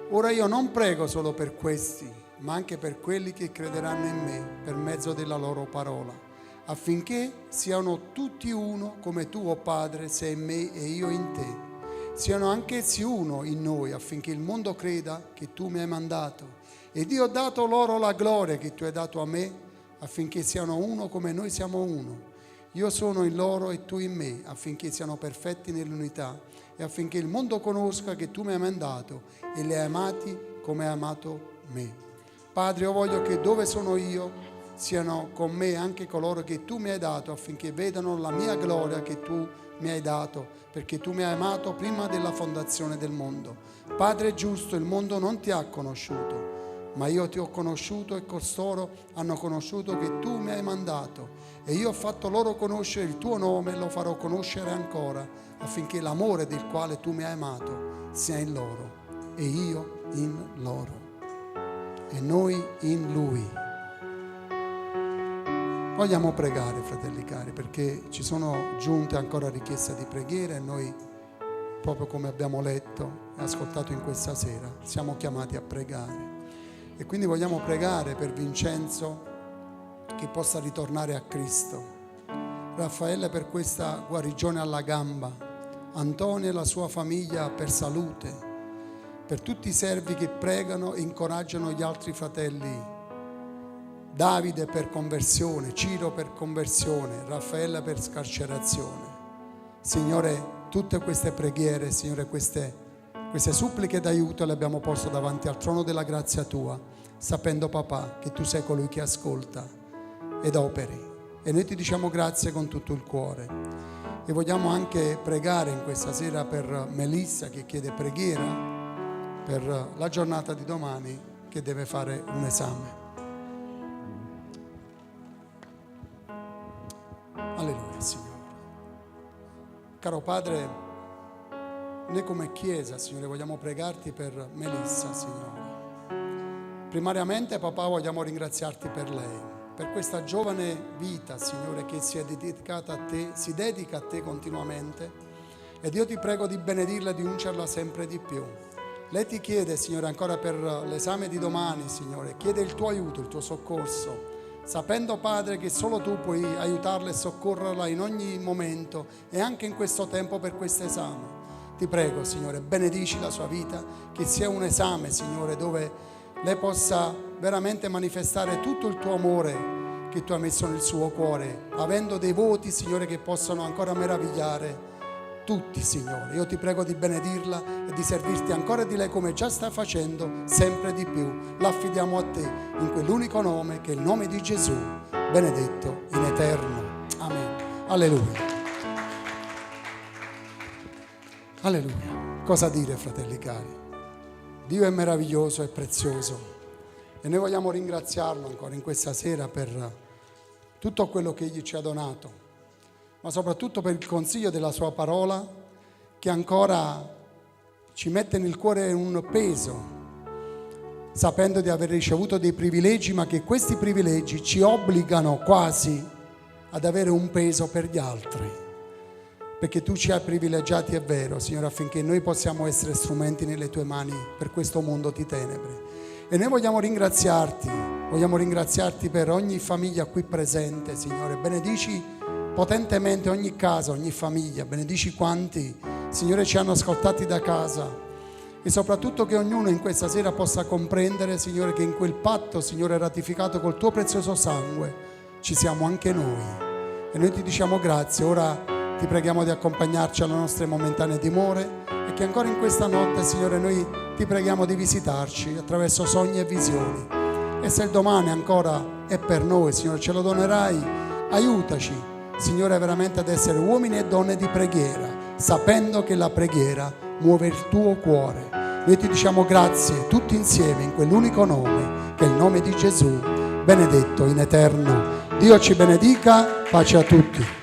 D: ora io non prego solo per questi, ma anche per quelli che crederanno in me per mezzo della loro parola, affinché siano tutti uno come tu, o Padre, sei in me e io in te. Siano anch'essi uno in noi, affinché il mondo creda che tu mi hai mandato. Ed io ho dato loro la gloria che tu hai dato a me, affinché siano uno come noi siamo uno. Io sono in loro e tu in me, affinché siano perfetti nell'unità e affinché il mondo conosca che tu mi hai mandato e li hai amati come hai amato me. Padre, io voglio che dove sono io siano con me anche coloro che tu mi hai dato, affinché vedano la mia gloria che tu mi hai dato, perché tu mi hai amato prima della fondazione del mondo. Padre giusto, il mondo non ti ha conosciuto, ma io ti ho conosciuto e costoro hanno conosciuto che tu mi hai mandato. E io ho fatto loro conoscere il tuo nome e lo farò conoscere ancora, affinché l'amore del quale tu mi hai amato sia in loro e io in loro e noi in Lui. Vogliamo pregare, fratelli cari, perché ci sono giunte ancora richieste di preghiera e noi, proprio come abbiamo letto e ascoltato in questa sera, siamo chiamati a pregare. E quindi vogliamo pregare per Vincenzo che possa ritornare a Cristo, Raffaele per questa guarigione alla gamba, Antonio e la sua famiglia per salute, per tutti i servi che pregano e incoraggiano gli altri fratelli, Davide per conversione, Ciro per conversione, Raffaella per scarcerazione. Signore, tutte queste preghiere, Signore, queste suppliche d'aiuto le abbiamo posto davanti al trono della grazia Tua, sapendo, Papà, che Tu sei colui che ascolta ed operi. E noi Ti diciamo grazie con tutto il cuore. E vogliamo anche pregare in questa sera per Melissa che chiede preghiera per la giornata di domani, che deve fare un esame. Signore. Caro Padre, noi come Chiesa, Signore, vogliamo pregarti per Melissa, Signore. Primariamente, papà, vogliamo ringraziarti per lei, per questa giovane vita, Signore, che si è dedicata a te, si dedica a te continuamente. Ed io ti prego di benedirla e di ungerla sempre di più. Lei ti chiede, Signore, ancora per l'esame di domani, Signore, chiede il tuo aiuto, il tuo soccorso, sapendo, Padre, che solo tu puoi aiutarla e soccorrerla in ogni momento e anche in questo tempo per questo esame. Ti prego, Signore, benedici la sua vita, che sia un esame, Signore, dove lei possa veramente manifestare tutto il tuo amore che tu hai messo nel suo cuore, avendo dei voti, Signore, che possono ancora meravigliare tutti, Signore. Io ti prego di benedirla e di servirti ancora di lei come già sta facendo, sempre di più. L'affidiamo a te in quell'unico nome che è il nome di Gesù, benedetto in eterno. Amen. Alleluia. Alleluia. Cosa dire, fratelli cari? Dio è meraviglioso e prezioso e noi vogliamo ringraziarlo ancora in questa sera per tutto quello che Egli ci ha donato, ma soprattutto per il consiglio della sua parola che ancora ci mette nel cuore un peso, sapendo di aver ricevuto dei privilegi, ma che questi privilegi ci obbligano quasi ad avere un peso per gli altri. Perché tu ci hai privilegiati, è vero, Signore, affinché noi possiamo essere strumenti nelle tue mani per questo mondo di tenebre. E noi vogliamo ringraziarti per ogni famiglia qui presente, Signore. Benedici potentemente ogni casa, ogni famiglia. Benedici quanti, Signore, ci hanno ascoltati da casa. E soprattutto che ognuno in questa sera possa comprendere, Signore, che in quel patto, Signore, ratificato col tuo prezioso sangue, ci siamo anche noi. E noi ti diciamo grazie. Ora ti preghiamo di accompagnarci alle nostre momentanee dimore e che ancora in questa notte, Signore, noi ti preghiamo di visitarci attraverso sogni e visioni. E se il domani ancora è per noi, Signore, ce lo donerai, aiutaci, Signore, veramente ad essere uomini e donne di preghiera, sapendo che la preghiera muove il tuo cuore. Noi ti diciamo grazie tutti insieme in quell'unico nome che è il nome di Gesù, benedetto in eterno. Dio ci benedica, pace a tutti.